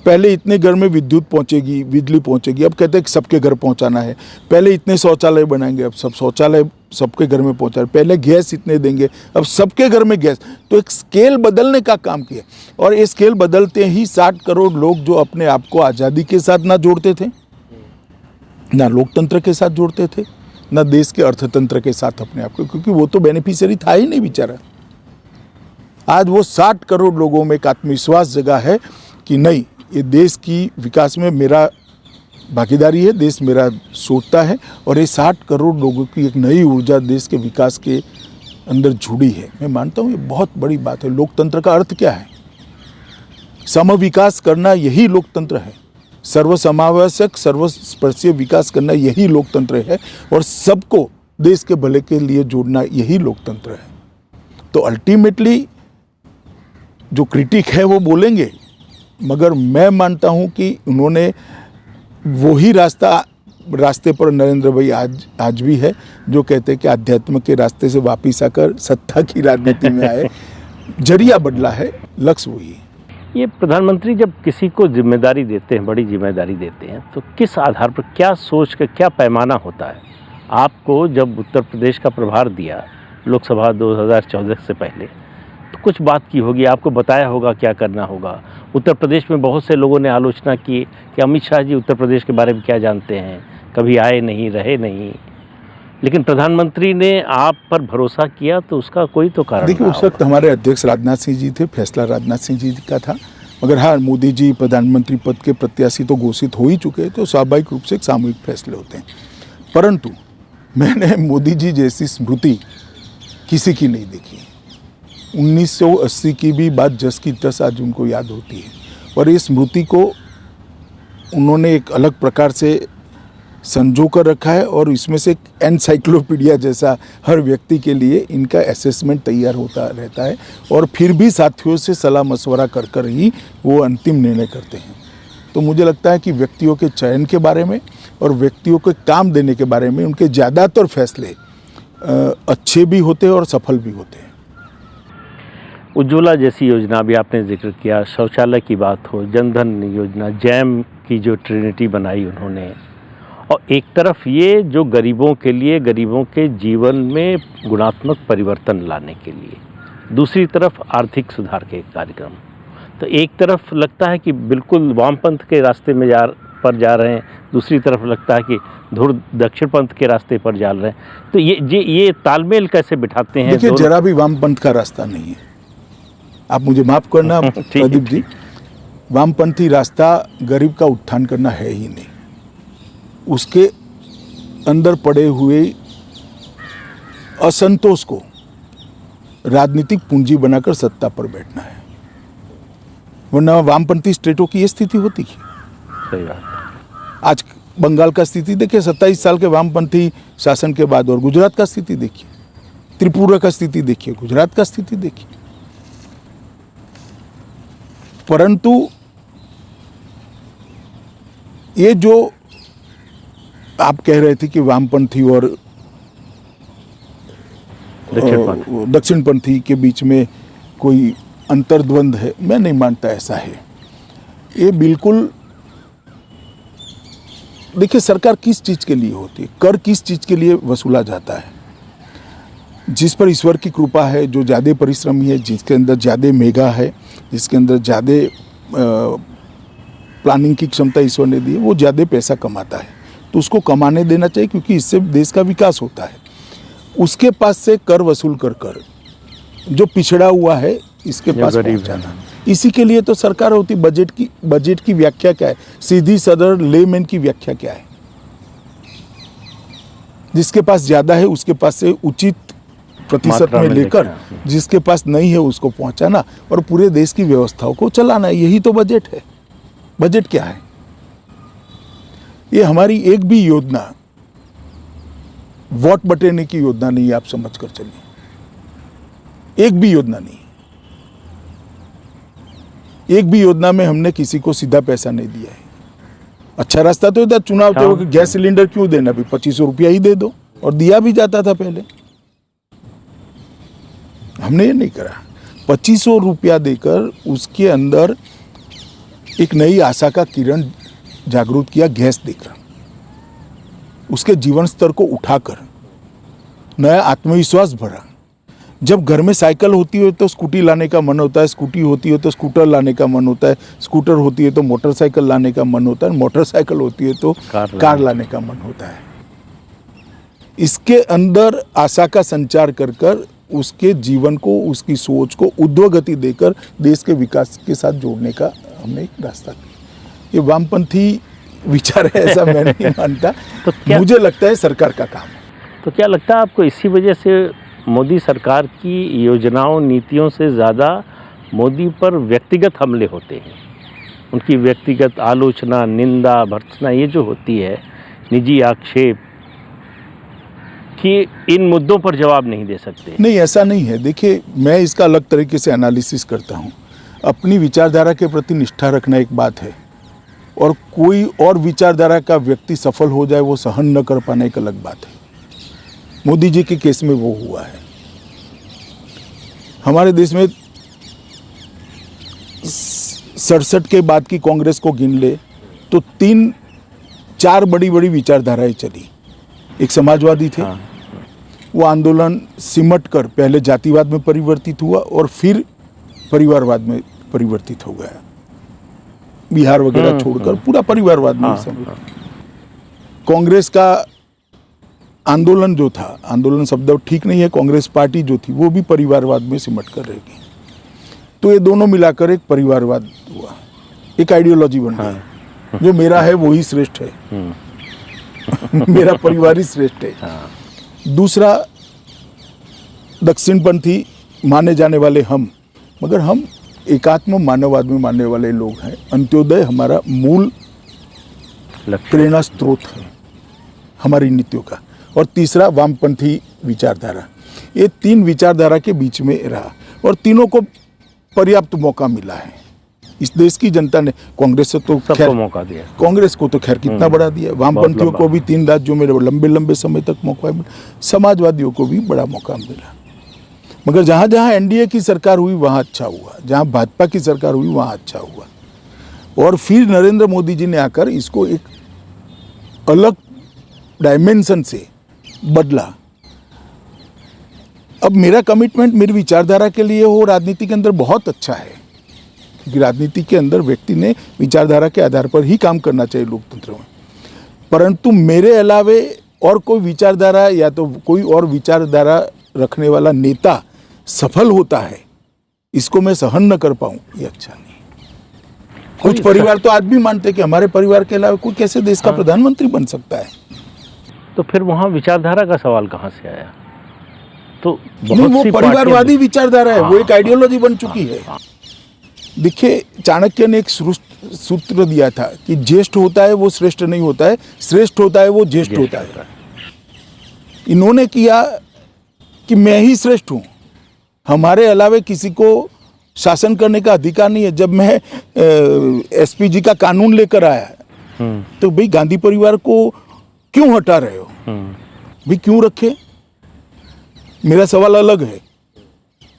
पहले इतने घर में विद्युत पहुंचेगी, बिजली पहुंचेगी, अब कहते हैं कि सबके घर पहुंचाना है। पहले इतने शौचालय बनाएंगे, अब सब शौचालय सबके घर में पहुंचा। पहले गैस इतने देंगे, अब सबके घर में गैस। तो एक स्केल बदलने का काम किया, और ये स्केल बदलते ही 60 करोड़ लोग जो अपने आप को आज़ादी के साथ ना जोड़ते थे, ना लोकतंत्र के साथ जोड़ते थे, ना देश के अर्थतंत्र के साथ अपने आप को, क्योंकि वो तो बेनिफिशियरी था ही नहीं बेचारा। आज वो 60 करोड़ लोगों में एक आत्मविश्वास जगा है कि नहीं, ये देश की विकास में मेरा भागीदारी है, देश मेरा सोचता है, और ये 60 करोड़ लोगों की एक नई ऊर्जा देश के विकास के अंदर जुड़ी है। मैं मानता हूँ ये बहुत बड़ी बात है। लोकतंत्र का अर्थ क्या है? समविकास करना यही लोकतंत्र है। सर्वसमावेशक सर्वस्पर्शीय विकास करना यही लोकतंत्र है, और सबको देश के भले के लिए जोड़ना यही लोकतंत्र है। तो अल्टीमेटली जो क्रिटिक है वो बोलेंगे, मगर मैं मानता हूं कि उन्होंने वही रास्ते पर नरेंद्र भाई आज भी है, जो कहते हैं कि आध्यात्म के रास्ते से वापिस आकर सत्ता की राजनीति में आए। जरिया बदला है, लक्ष्य वही है। ये प्रधानमंत्री जब किसी को जिम्मेदारी देते हैं, बड़ी जिम्मेदारी देते हैं, तो किस आधार पर, क्या सोच कर, क्या पैमाना होता है? आपको जब उत्तर प्रदेश का प्रभार दिया लोकसभा 2014 से पहले, तो कुछ बात की होगी, आपको बताया होगा क्या करना होगा। उत्तर प्रदेश में बहुत से लोगों ने आलोचना की कि अमित शाह जी उत्तर प्रदेश के बारे में क्या जानते हैं, कभी आए नहीं, रहे नहीं, लेकिन प्रधानमंत्री ने आप पर भरोसा किया, तो उसका कोई तो कारण। देखिए, उस वक्त हमारे अध्यक्ष राजनाथ सिंह जी थे, फैसला राजनाथ सिंह जी का था। मगर हाँ, मोदी जी प्रधानमंत्री पद के प्रत्याशी तो घोषित हो ही चुके हैं, तो स्वाभाविक रूप से एक सामूहिक फैसले होते हैं। परंतु मैंने मोदी जी जैसी स्मृति किसी की नहीं देखी। 1980 की भी बात जस की तस आज उनको याद होती है, और ये स्मृति को उन्होंने एक अलग प्रकार से संजो कर रखा है, और इसमें से एनसाइक्लोपीडिया जैसा हर व्यक्ति के लिए इनका असेसमेंट तैयार होता रहता है, और फिर भी साथियों से सलाह मशवरा कर कर ही वो अंतिम निर्णय करते हैं। तो मुझे लगता है कि व्यक्तियों के चयन के बारे में और व्यक्तियों को काम देने के बारे में उनके ज़्यादातर फैसले अच्छे भी होते हैं और सफल भी होते हैं। उज्ज्वला जैसी योजना भी आपने जिक्र किया, शौचालय की बात हो, जनधन योजना, जैम की जो ट्रिनिटी बनाई उन्होंने, और एक तरफ ये जो गरीबों के लिए, गरीबों के जीवन में गुणात्मक परिवर्तन लाने के लिए, दूसरी तरफ आर्थिक सुधार के कार्यक्रम। तो एक तरफ लगता है कि बिल्कुल वामपंथ के रास्ते में जा रहे हैं, दूसरी तरफ लगता है कि धुर दक्षिणपंथ के रास्ते पर जा रहे हैं। तो ये तालमेल कैसे बिठाते हैं? देखिए, जरा भी वामपंथ का रास्ता नहीं है। आप मुझे माफ करना प्रदीप जी, वामपंथी रास्ता गरीब का उत्थान करना है ही नहीं। उसके अंदर पड़े हुए असंतोष को राजनीतिक पूंजी बनाकर सत्ता पर बैठना है, वरना वामपंथी स्टेटों की ये स्थिति होती है। सही बात। आज बंगाल का स्थिति देखिए, 27 साल के वामपंथी शासन के बाद, और गुजरात का स्थिति देखिए, त्रिपुरा का स्थिति देखिए, गुजरात का स्थिति देखिए। परंतु ये जो आप कह रहे थे कि वामपंथी और दक्षिणपंथी के बीच में कोई अंतर्द्वंद है, मैं नहीं मानता ऐसा है। ये बिल्कुल, देखिए, सरकार किस चीज़ के लिए होती है, कर किस चीज़ के लिए वसूला जाता है? जिस पर ईश्वर की कृपा है, जो ज़्यादा परिश्रमी है, जिसके अंदर ज़्यादा मेगा है, जिसके अंदर ज़्यादा प्लानिंग की क्षमता ईश्वर ने दी है, वो ज़्यादा पैसा कमाता है, तो उसको कमाने देना चाहिए, क्योंकि इससे देश का विकास होता है। उसके पास से कर वसूल कर जो पिछड़ा हुआ है इसके पास पहुंचाना, इसी के लिए तो सरकार होती। बजट की व्याख्या क्या है? सीधी सरल लेमैन की व्याख्या क्या है? जिसके पास ज़्यादा है उसके पास से उचित प्रतिशत में लेकर, जिसके पास नहीं है उसको पहुंचाना, और पूरे देश की व्यवस्थाओं को चलाना, यही तो बजट है। बजट क्या है? ये हमारी एक भी योजना वोट बटेने की योजना नहीं है, आप समझ कर चलिए। एक भी योजना नहीं, एक भी योजना में हमने किसी को सीधा पैसा नहीं दिया है। अच्छा रास्ता तो इधर चुनाव तो गैस सिलेंडर क्यों देना, भी 2500 रुपया ही दे दो। और दिया भी जाता था पहले। हमने ये नहीं करा। 2500 रुपया देकर उसके अंदर एक नई आशा का किरण जागृत किया, गैस देकर, उसके जीवन स्तर को उठाकर नया आत्मविश्वास भरा। जब घर में साइकिल होती है तो स्कूटी लाने का मन होता है, स्कूटी होती है तो स्कूटर लाने का मन होता है, स्कूटर होती है तो मोटरसाइकिल लाने का मन होता है, मोटरसाइकिल होती है तो कार लाने का मन होता है। इसके अंदर आशा का संचार कर कर उसके जीवन को, उसकी सोच को उद्वगति देकर देश के विकास के साथ जोड़ने का हमने एक रास्ता किया। ये वामपंथी विचार है ऐसा मैं नहीं मानता। तो मुझे लगता है सरकार का काम है। तो क्या लगता है आपको इसी वजह से मोदी सरकार की योजनाओं, नीतियों से ज़्यादा मोदी पर व्यक्तिगत हमले होते हैं? उनकी व्यक्तिगत आलोचना, निंदा, भर्त्सना ये जो होती है, निजी आक्षेप, कि इन मुद्दों पर जवाब नहीं दे सकते? नहीं, ऐसा नहीं है। देखिए, मैं इसका अलग तरीके से एनालिसिस करता हूँ। अपनी विचारधारा के प्रति निष्ठा रखना एक बात है, और कोई और विचारधारा का व्यक्ति सफल हो जाए वो सहन न कर पाना एक अलग बात है। मोदी जी के केस में वो हुआ है। हमारे देश में 67 के बाद की कांग्रेस को गिन ले तो 3-4 बड़ी बड़ी विचारधाराएं चली। एक समाजवादी थे, वो आंदोलन सिमट कर पहले जातिवाद में परिवर्तित हुआ और फिर परिवारवाद में परिवर्तित हो गया। बिहार वगैरह छोड़कर पूरा परिवारवाद में। कांग्रेस का आंदोलन जो था, आंदोलन शब्द ठीक नहीं है, कांग्रेस पार्टी जो थी वो भी परिवारवाद में सिमट कर रहेगी। तो ये दोनों मिलाकर एक परिवारवाद हुआ, एक आइडियोलॉजी बन गया। जो मेरा है वही श्रेष्ठ है, मेरा परिवार ही श्रेष्ठ है। दूसरा, दक्षिणपंथी माने जाने वाले हम, मगर हम एकात्म मानववाद में मानने वाले लोग हैं। अंत्योदय हमारा मूल प्रेरणा स्रोत है हमारी नीतियों का। और तीसरा, वामपंथी विचारधारा। ये 3 विचारधारा के बीच में रहा और तीनों को पर्याप्त मौका मिला है। इस देश की जनता ने कांग्रेस से तो खैर मौका दिया, कांग्रेस को तो खैर कितना बड़ा दिया, वामपंथियों को भी 3 राज्यों में लंबे लंबे समय तक मौका मिला, समाजवादियों को भी बड़ा मौका मिला। मगर जहाँ जहाँ एनडीए की सरकार हुई वहाँ अच्छा हुआ, जहाँ भाजपा की सरकार हुई वहाँ अच्छा हुआ। और फिर नरेंद्र मोदी जी ने आकर इसको एक अलग डायमेंशन से बदला। अब मेरा कमिटमेंट मेरी विचारधारा के लिए हो राजनीति के अंदर बहुत अच्छा है, क्योंकि राजनीति के अंदर व्यक्ति ने विचारधारा के आधार पर ही काम करना चाहिए लोकतंत्र में। परंतु मेरे अलावे और कोई विचारधारा या तो कोई और विचारधारा रखने वाला नेता सफल होता है, इसको मैं सहन न कर पाऊं, ये अच्छा नहीं। कुछ परिवार तो आज भी मानते हैं कि हमारे परिवार के अलावा कोई कैसे देश का प्रधानमंत्री बन सकता है। तो फिर वहाँ विचारधारा का सवाल कहाँ से आया? तो नहीं, वो परिवारवादी विचारधारा है, वो एक आइडियोलॉजी बन चुकी है। देखिए, चाणक्य ने एक सूत्र दिया था कि ज्येष्ठ होता है वो श्रेष्ठ नहीं होता है, श्रेष्ठ होता है वो ज्येष्ठ होता है। इन्होंने किया कि मैं ही श्रेष्ठ हूँ, हमारे अलावे किसी को शासन करने का अधिकार नहीं है। जब मैं एसपीजी का कानून लेकर आया तो भाई गांधी परिवार को क्यों हटा रहे हो, भाई क्यों रखे? मेरा सवाल अलग है।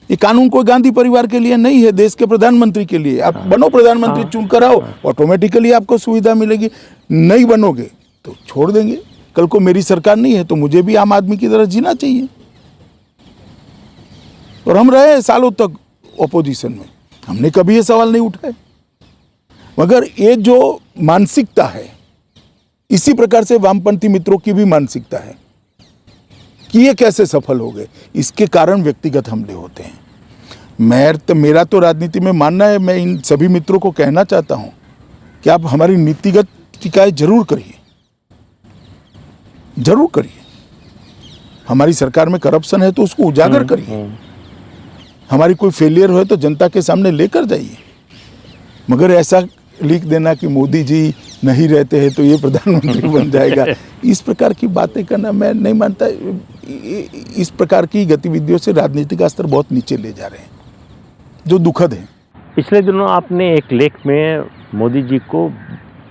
ये कानून कोई गांधी परिवार के लिए नहीं है, देश के प्रधानमंत्री के लिए। आप बनो प्रधानमंत्री, चुन कर आओ, ऑटोमेटिकली आपको सुविधा मिलेगी। नहीं बनोगे तो छोड़ देंगे। कल को मेरी सरकार नहीं है तो मुझे भी आम आदमी की तरह जीना चाहिए। और हम रहे सालों तक ऑपोजिशन में, हमने कभी ये सवाल नहीं उठाए। मगर ये जो मानसिकता है, इसी प्रकार से वामपंथी मित्रों की भी मानसिकता है कि ये कैसे सफल हो गए, इसके कारण व्यक्तिगत हमले होते हैं। मेरा तो राजनीति में मानना है, मैं इन सभी मित्रों को कहना चाहता हूं कि आप हमारी नीतिगत शिकायत जरूर करिए, जरूर करिए। हमारी सरकार में करप्शन है तो उसको उजागर करिए, हमारी कोई फेलियर हो तो जनता के सामने लेकर जाइए। मगर ऐसा लिख देना कि मोदी जी नहीं रहते हैं तो ये प्रधानमंत्री बन जाएगा, इस प्रकार की बातें करना मैं नहीं मानता। इस प्रकार की गतिविधियों से राजनीति का स्तर बहुत नीचे ले जा रहे हैं, जो दुखद है। पिछले दिनों आपने एक लेख में मोदी जी को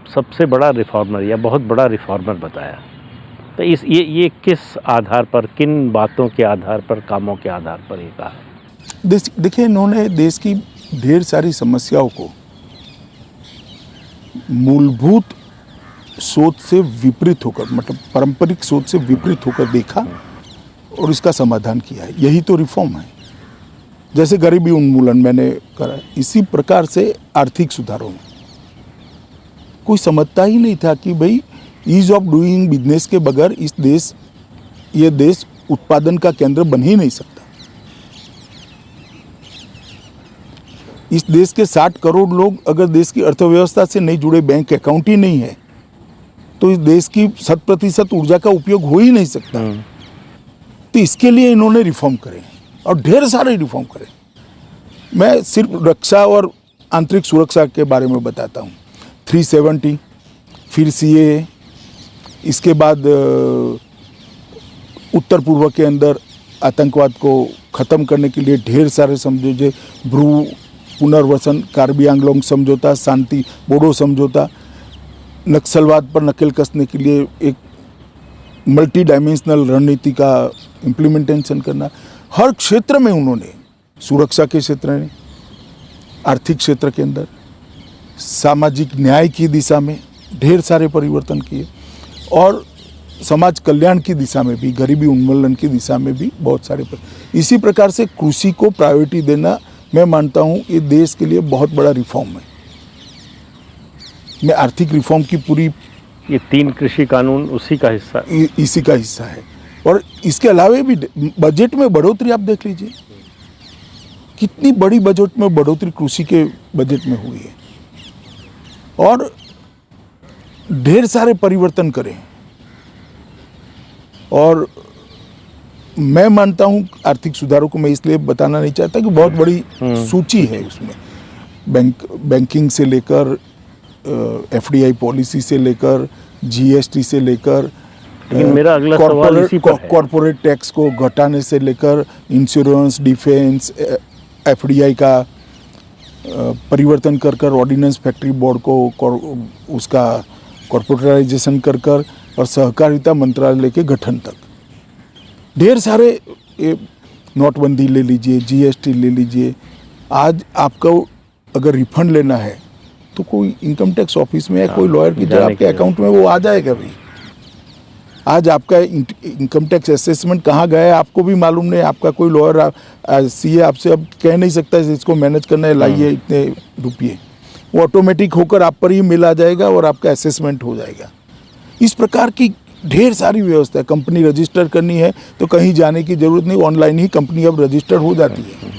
सबसे बड़ा रिफॉर्मर या बहुत बड़ा रिफॉर्मर बताया। तो ये किस आधार पर, किन बातों के आधार पर, कामों के आधार पर ये कहा है? देखिए, इन्होंने देश की ढेर सारी समस्याओं को मूलभूत सोच से विपरीत होकर, मतलब पारंपरिक सोच से विपरीत होकर देखा और इसका समाधान किया है। यही तो रिफॉर्म है। जैसे गरीबी उन्मूलन मैंने करा, इसी प्रकार से आर्थिक सुधारों में कोई समझता ही नहीं था कि भाई ईज ऑफ डूइंग बिजनेस के बगैर ये देश उत्पादन का केंद्र बन ही नहीं सकता। इस देश के 60 करोड़ लोग अगर देश की अर्थव्यवस्था से नहीं जुड़े, बैंक अकाउंट ही नहीं है, तो इस देश की 100% ऊर्जा का उपयोग हो ही नहीं सकता। तो इसके लिए इन्होंने रिफॉर्म करे और ढेर सारे रिफॉर्म करे। मैं सिर्फ रक्षा और आंतरिक सुरक्षा के बारे में बताता हूँ। 370, फिर CAA, इसके बाद उत्तर पूर्व के अंदर आतंकवाद को ख़त्म करने के लिए ढेर सारे समझौते, ब्रू पुनर्वसन, कार्बी आंगलोंग समझौता, शांति बोडो समझौता, नक्सलवाद पर नकेल कसने के लिए एक मल्टी डायमेंशनल रणनीति का इम्प्लीमेंटेशन करना। हर क्षेत्र में उन्होंने, सुरक्षा के क्षेत्र में, आर्थिक क्षेत्र के अंदर, सामाजिक न्याय की दिशा में ढेर सारे परिवर्तन किए और समाज कल्याण की दिशा में भी, गरीबी उन्मूलन की दिशा में भी बहुत सारे इसी प्रकार से कृषि को प्रायोरिटी देना, मैं मानता हूँ ये देश के लिए बहुत बड़ा रिफॉर्म है। मैं आर्थिक रिफॉर्म की पूरी, ये 3 कृषि कानून उसी का हिस्सा, इसी का हिस्सा है। और इसके अलावा भी बजट में बढ़ोतरी आप देख लीजिए, कितनी बड़ी बजट में बढ़ोतरी कृषि के बजट में हुई है और ढेर सारे परिवर्तन करें। और मैं मानता हूं आर्थिक सुधारों को मैं इसलिए बताना नहीं चाहता कि बहुत बड़ी सूची है उसमें, बैंकिंग से लेकर FDI पॉलिसी से लेकर GST से लेकर, मेरा अगला सवाल इसी पर है। कॉर्पोरेट टैक्स को घटाने से लेकर इंश्योरेंस, डिफेंस, FDI का परिवर्तन कर कर ऑर्डिनेंस फैक्ट्री बोर्ड को उसका कॉर्पोरेटाइजेशन कर कर और सहकारिता मंत्रालय के गठन तक ढेर सारे, नोटबंदी ले लीजिए, GST ले लीजिए। आज आपको अगर रिफंड लेना है तो कोई इनकम टैक्स ऑफिस में या कोई लॉयर की तरह आपके अकाउंट में वो आ जाएगा भी। आज आपका इनकम टैक्स असेसमेंट कहाँ गया है आपको भी मालूम नहीं। आपका कोई लॉयर CA आपसे अब कह नहीं सकता है इसको मैनेज करना है, लाइए इतने रुपये, वो ऑटोमेटिक होकर आप पर ही मिल आ जाएगा और आपका असेसमेंट हो जाएगा। इस प्रकार की ढेर सारी व्यवस्था है। कंपनी रजिस्टर करनी है तो कहीं जाने की जरूरत नहीं, ऑनलाइन ही कंपनी अब रजिस्टर हो जाती है।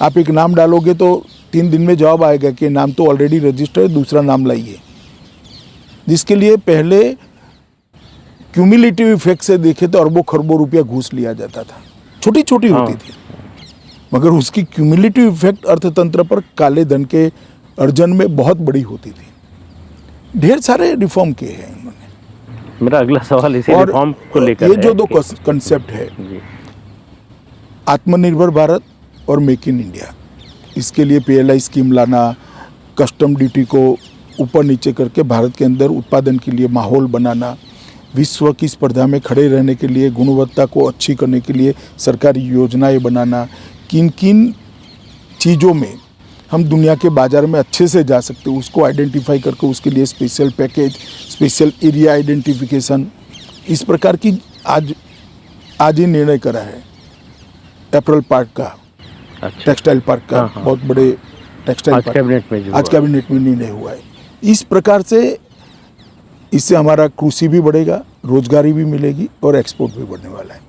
आप एक नाम डालोगे तो 3 दिन में जवाब आएगा कि नाम तो ऑलरेडी रजिस्टर है, दूसरा नाम लाइए। जिसके लिए पहले क्यूमुलेटिव इफेक्ट से देखे तो अरबों खरबों रुपया घूस लिया जाता था, छोटी छोटी होती थी, मगर उसकी क्यूमुलेटिव इफेक्ट अर्थतंत्र पर काले धन के अर्जन में बहुत बड़ी होती थी। ढेर सारे रिफॉर्म किए हैं उन्होंने। मेरा अगला सवाल इसी रिफॉर्म को लेकर ये जो 2 कंसेप्ट है, आत्मनिर्भर भारत और मेक इन इंडिया, इसके लिए PLI स्कीम लाना, कस्टम ड्यूटी को ऊपर नीचे करके भारत के अंदर उत्पादन के लिए माहौल बनाना, विश्व की स्पर्धा में खड़े रहने के लिए, गुणवत्ता को अच्छी करने के लिए सरकारी योजनाएं बनाना, किन किन चीज़ों में हम दुनिया के बाज़ार में अच्छे से जा सकते हैं उसको आइडेंटिफाई करके उसके लिए special package, special area identification, इस प्रकार की आज ही निर्णय करा है। एप्पल पार्क का, अच्छा, टेक्सटाइल पार्क का, बहुत बड़े टेक्सटाइल आज कैबिनेट में आज कैबिनेट में निर्णय हुआ है। इस प्रकार से इससे हमारा कृषि भी बढ़ेगा, रोजगारी भी मिलेगी और एक्सपोर्ट भी बढ़ने वाला है।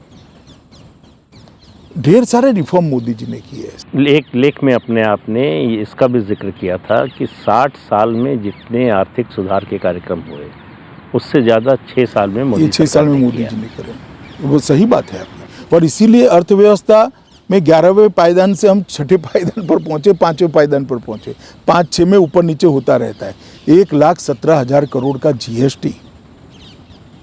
ढेर सारे रिफॉर्म मोदी जी ने किए हैं। एक लेख में अपने आपने इसका भी जिक्र किया था कि 60 साल में जितने आर्थिक सुधार के कार्यक्रम हुए उससे ज़्यादा 6 साल में मोदी 6 साल में मोदी जी ने करे, वो सही बात है आपकी। और इसीलिए अर्थव्यवस्था में 11वें पायदान से हम 6ठे पायदान पर पहुंचे, 5वें पायदान पर पहुंचे, 5-6 में ऊपर नीचे होता रहता है। 1,17,000 करोड़ का GST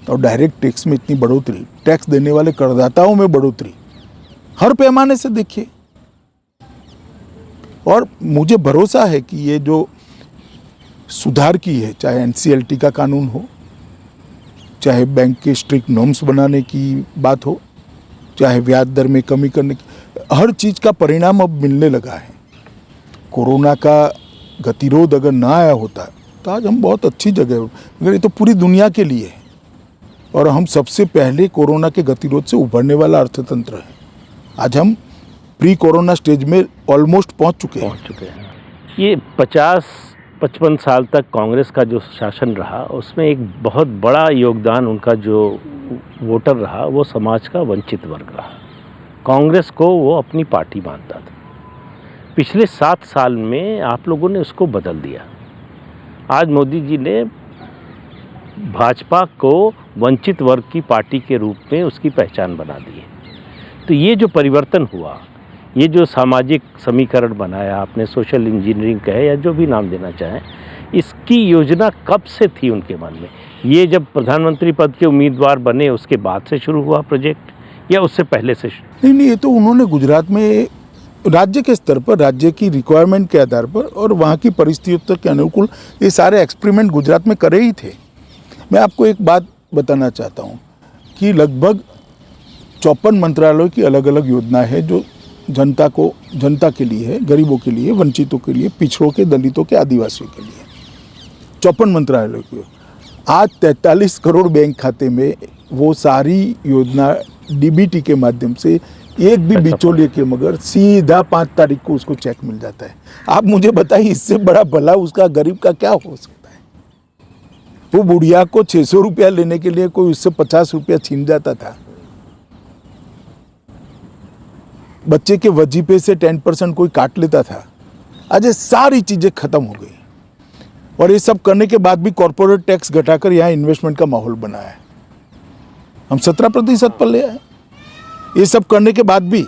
और डायरेक्ट टैक्स में इतनी बढ़ोतरी, टैक्स देने वाले करदाताओं में बढ़ोतरी, हर पैमाने से देखिए। और मुझे भरोसा है कि ये जो सुधार की है, चाहे NCLT का कानून हो, चाहे बैंक के स्ट्रिक्ट नॉर्म्स बनाने की बात हो, चाहे ब्याज दर में कमी करने की, हर चीज़ का परिणाम अब मिलने लगा है। कोरोना का गतिरोध अगर ना आया होता तो आज हम बहुत अच्छी जगह, मगर ये तो पूरी दुनिया के लिए है और हम सबसे पहले कोरोना के गतिरोध से उभरने वाला अर्थतंत्र है। आज हम प्री कोरोना स्टेज में ऑलमोस्ट पहुंच चुके हैं। ये 50-55 साल तक कांग्रेस का जो शासन रहा उसमें एक बहुत बड़ा योगदान उनका जो वोटर रहा वो समाज का वंचित वर्ग रहा। कांग्रेस को वो अपनी पार्टी मानता था। पिछले 7 साल में आप लोगों ने उसको बदल दिया। आज मोदी जी ने भाजपा को वंचित वर्ग की पार्टी के रूप में उसकी पहचान बना दी है। तो ये जो परिवर्तन हुआ, ये जो सामाजिक समीकरण बनाया आपने, सोशल इंजीनियरिंग कहे या जो भी नाम देना चाहें, इसकी योजना कब से थी उनके मन में? ये जब प्रधानमंत्री पद के उम्मीदवार बने उसके बाद से शुरू हुआ प्रोजेक्ट या उससे पहले से? नहीं, ये तो उन्होंने गुजरात में राज्य के स्तर पर, राज्य की रिक्वायरमेंट के आधार पर और वहाँ की परिस्थितियों के अनुकूल ये सारे एक्सपेरिमेंट गुजरात में करे ही थे। मैं आपको एक बात बताना चाहता हूँ कि लगभग 54 मंत्रालयों की अलग अलग योजना है जो जनता के लिए है, गरीबों के लिए, वंचितों के लिए, पिछड़ों के, दलितों के, आदिवासियों के लिए। 54 मंत्रालयों की। आज 43 करोड़ बैंक खाते में वो सारी योजना डीबीटी के माध्यम से एक भी बिचौलिए के मगर सीधा 5 तारीख को उसको चेक मिल जाता है। आप मुझे बताइए इससे बड़ा भला उसका गरीब का क्या हो सकता है? वो बुढ़िया को 600 रुपया लेने के लिए कोई उससे 50 रुपया छीन जाता था। बच्चे के वजीफे से 10% कोई काट लेता था। आज ये सारी चीजें खत्म हो गई और ये सब करने के बाद भी कॉर्पोरेट टैक्स घटाकर यहाँ इन्वेस्टमेंट का माहौल बना है। हम 17% पर ले आए। ये सब करने के बाद भी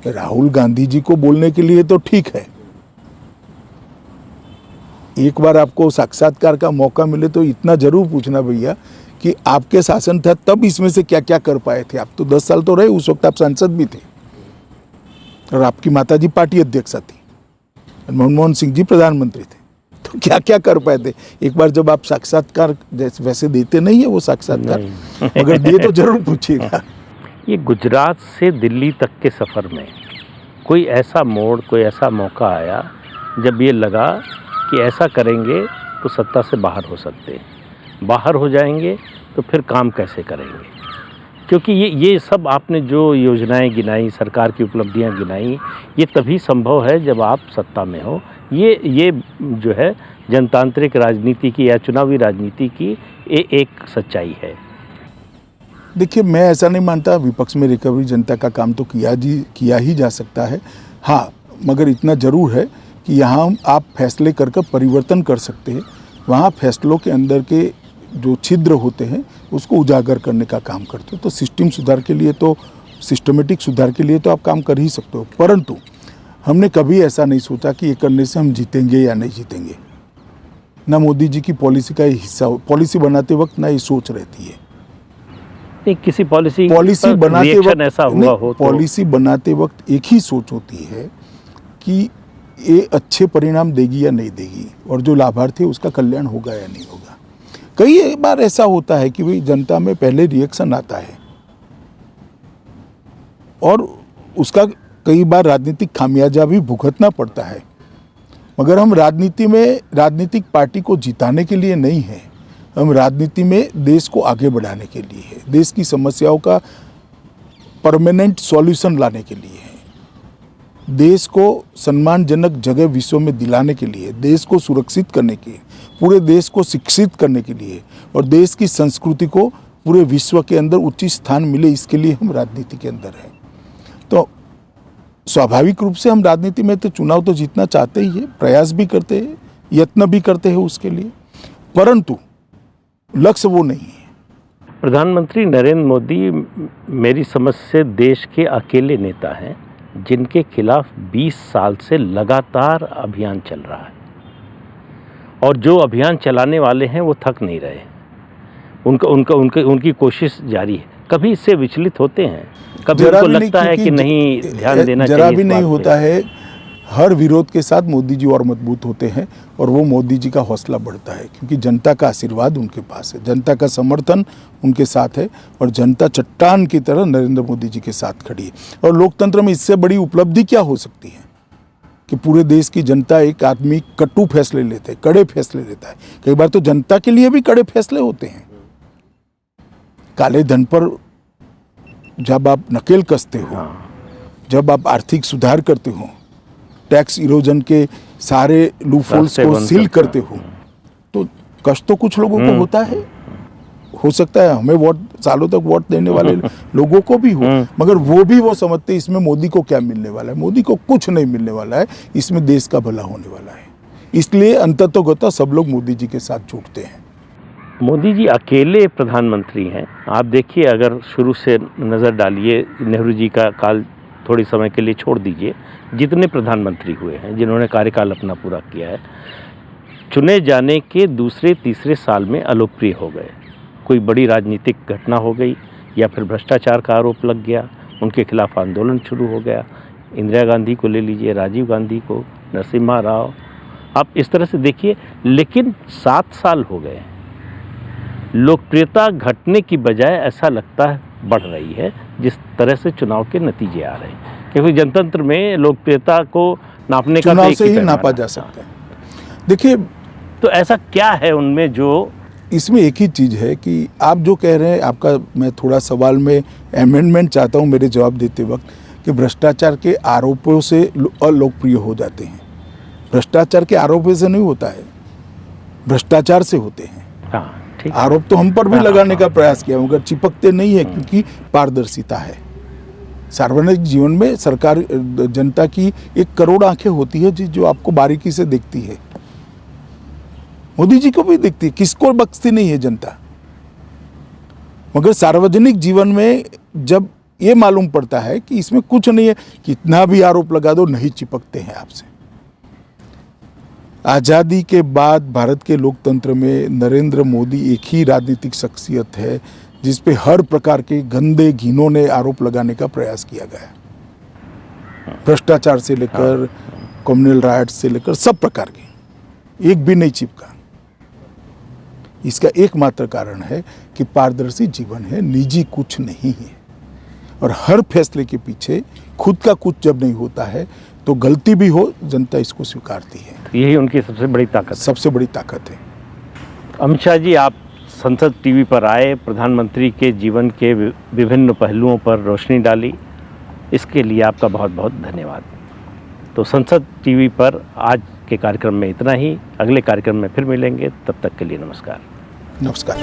राहुल गांधी जी को बोलने के लिए तो ठीक है, एक बार आपको साक्षात्कार का मौका मिले तो इतना जरूर पूछना भैया कि आपके शासन था तब इसमें से क्या क्या कर पाए थे। आप तो 10 साल तो रहे, उस वक्त आप सांसद भी थे और आपकी माताजी पार्टी अध्यक्षा थी, मनमोहन सिंह जी प्रधानमंत्री थे, तो क्या क्या कर पाए थे? एक बार जब आप साक्षात्कार वैसे देते नहीं है वो साक्षात्कार, मगर दिए तो जरूर पूछिएगा। ये गुजरात से दिल्ली तक के सफ़र में कोई ऐसा मोड़, कोई ऐसा मौका आया जब ये लगा कि ऐसा करेंगे तो सत्ता से बाहर हो सकते हैं, बाहर हो जाएंगे तो फिर काम कैसे करेंगे? क्योंकि ये सब आपने जो योजनाएं गिनाई, सरकार की उपलब्धियां गिनाई, ये तभी संभव है जब आप सत्ता में हो। ये जो है जनतांत्रिक राजनीति की या चुनावी राजनीति की एक सच्चाई है। देखिए, मैं ऐसा नहीं मानता विपक्ष में रिकवरी जनता का काम तो किया ही जा सकता है। हाँ, मगर इतना जरूर है कि यहाँ आप फैसले कर परिवर्तन कर सकते हैं। वहाँ फैसलों के अंदर के जो छिद्र होते हैं उसको उजागर करने का काम करते हो। तो सिस्टम सुधार के लिए, तो सिस्टमेटिक सुधार के लिए तो आप काम कर ही सकते हो, परंतु हमने कभी ऐसा नहीं सोचा कि ये करने से हम जीतेंगे या नहीं जीतेंगे। ना मोदी जी की पॉलिसी का हिस्सा हो, पॉलिसी बनाते वक्त ना ये सोच रहती है। नहीं, किसी पॉलिसी बनाते वक्त ऐसा हुआ हो तो पॉलिसी बनाते वक्त एक ही सोच होती है कि ये अच्छे परिणाम देगी या नहीं देगी और जो लाभार्थी है उसका कल्याण होगा या नहीं होगा। कई बार ऐसा होता है कि भाई जनता में पहले रिएक्शन आता है और उसका कई बार राजनीतिक खामियाजा भी भुगतना पड़ता है, मगर हम राजनीति में राजनीतिक पार्टी को जिताने के लिए नहीं है, हम राजनीति में देश को आगे बढ़ाने के लिए है, देश की समस्याओं का परमानेंट सॉल्यूशन लाने के लिए है, देश को सम्मानजनक जगह विश्व में दिलाने के लिए, देश को सुरक्षित करने के लिए, पूरे देश को शिक्षित करने के लिए और देश की संस्कृति को पूरे विश्व के अंदर उचित स्थान मिले, इसके लिए हम राजनीति के अंदर हैं। तो स्वाभाविक रूप से हम राजनीति में तो चुनाव तो जीतना चाहते ही है, प्रयास भी करते हैं, यत्न भी करते हैं उसके लिए, परंतु लक्ष्य वो नहीं है। प्रधानमंत्री नरेंद्र मोदी मेरी समझ से देश के अकेले नेता हैं जिनके खिलाफ 20 साल से लगातार अभियान चल रहा है और जो अभियान चलाने वाले हैं वो थक नहीं रहे। उनकी कोशिश जारी है। कभी इससे विचलित होते हैं, कभी उनको लगता है कि नहीं ध्यान देना चाहिए, जरा भी नहीं होता है। हर विरोध के साथ मोदी जी और मजबूत होते हैं और वो मोदी जी का हौसला बढ़ता है, क्योंकि जनता का आशीर्वाद उनके पास है, जनता का समर्थन उनके साथ है और जनता चट्टान की तरह नरेंद्र मोदी जी के साथ खड़ी है। और लोकतंत्र में इससे बड़ी उपलब्धि क्या हो सकती है कि पूरे देश की जनता, एक आदमी कटु फैसले लेते हैं, कड़े फैसले लेता है। कई बार तो जनता के लिए भी कड़े फैसले होते हैं। काले धन पर जब आप नकेल कसते हो, जब आप आर्थिक सुधार करते हो, टैक्स इरोजन के सारे लूपहोल्स को सील करते हो, तो कष्ट तो कुछ लोगों को होता है। हो सकता है हमें वोट, सालों तक वोट देने वाले लोगों को भी हो, मगर वो समझते हैं इसमें मोदी को क्या मिलने वाला है। मोदी को कुछ नहीं मिलने वाला है, इसमें देश का भला होने वाला है। इसलिए अंततोगत्वा सब लोग मोदी जी के साथ जुटते हैं। मोदी जी अकेले प्रधानमंत्री हैं। आप देखिए, अगर शुरू से नज़र डालिए, नेहरू जी का काल थोड़ी समय के लिए छोड़ दीजिए, जितने प्रधानमंत्री हुए हैं जिन्होंने कार्यकाल अपना पूरा किया है, चुने जाने के दूसरे तीसरे साल में अलोकप्रिय हो गए। कोई बड़ी राजनीतिक घटना हो गई या फिर भ्रष्टाचार का आरोप लग गया, उनके खिलाफ आंदोलन शुरू हो गया। इंदिरा गांधी को ले लीजिए, राजीव गांधी को, नरसिम्हा राव, आप इस तरह से देखिए। लेकिन 7 साल हो गए, लोकप्रियता घटने की बजाय ऐसा लगता है बढ़ रही है, जिस तरह से चुनाव के नतीजे आ रहे हैं। क्योंकि जनतंत्र में लोकप्रियता को नापने का चुनाव से ही नापा जा सकता है। देखिए, तो ऐसा क्या है उनमें जो, इसमें एक ही चीज़ है कि आप जो कह रहे हैं, आपका मैं थोड़ा सवाल में अमेंडमेंट चाहता हूं मेरे जवाब देते वक्त, कि भ्रष्टाचार के आरोपों से अलोकप्रिय हो जाते हैं। भ्रष्टाचार के आरोपों से नहीं होता है, भ्रष्टाचार से होते हैं। हाँ, ठीक। आरोप तो हम पर भी लगाने का प्रयास किया, मगर चिपकते नहीं है, क्योंकि पारदर्शिता है। सार्वजनिक जीवन में सरकार, जनता की 1 करोड़ आंखें होती है जो आपको बारीकी से देखती है। मोदी जी को भी देखती है, किसको बख्शती नहीं है जनता। मगर सार्वजनिक जीवन में जब ये मालूम पड़ता है कि इसमें कुछ नहीं है, कितना भी आरोप लगा दो, नहीं चिपकते हैं आपसे। आज़ादी के बाद भारत के लोकतंत्र में नरेंद्र मोदी एक ही राजनीतिक शख्सियत है जिस पे हर प्रकार के गंदे घिनौने आरोप लगाने का प्रयास किया गया। भ्रष्टाचार से लेकर कम्युनल राइट्स से लेकर सब प्रकार के, एक भी नहीं चिपका। इसका एकमात्र कारण है कि पारदर्शी जीवन है, निजी कुछ नहीं है। और हर फैसले के पीछे खुद का कुछ जब नहीं होता है, तो गलती भी हो, जनता इसको स्वीकारती है। यही उनकी सबसे बड़ी ताकत है। सबसे बड़ी ताकत है। अमित शाह जी, आप संसद टीवी पर आए, प्रधानमंत्री के जीवन के विभिन्न पहलुओं पर रोशनी डाली, इसके लिए आपका बहुत बहुत धन्यवाद। तो संसद टीवी पर आज के कार्यक्रम में इतना ही। अगले कार्यक्रम में फिर मिलेंगे, तब तक के लिए नमस्कार। नमस्कार।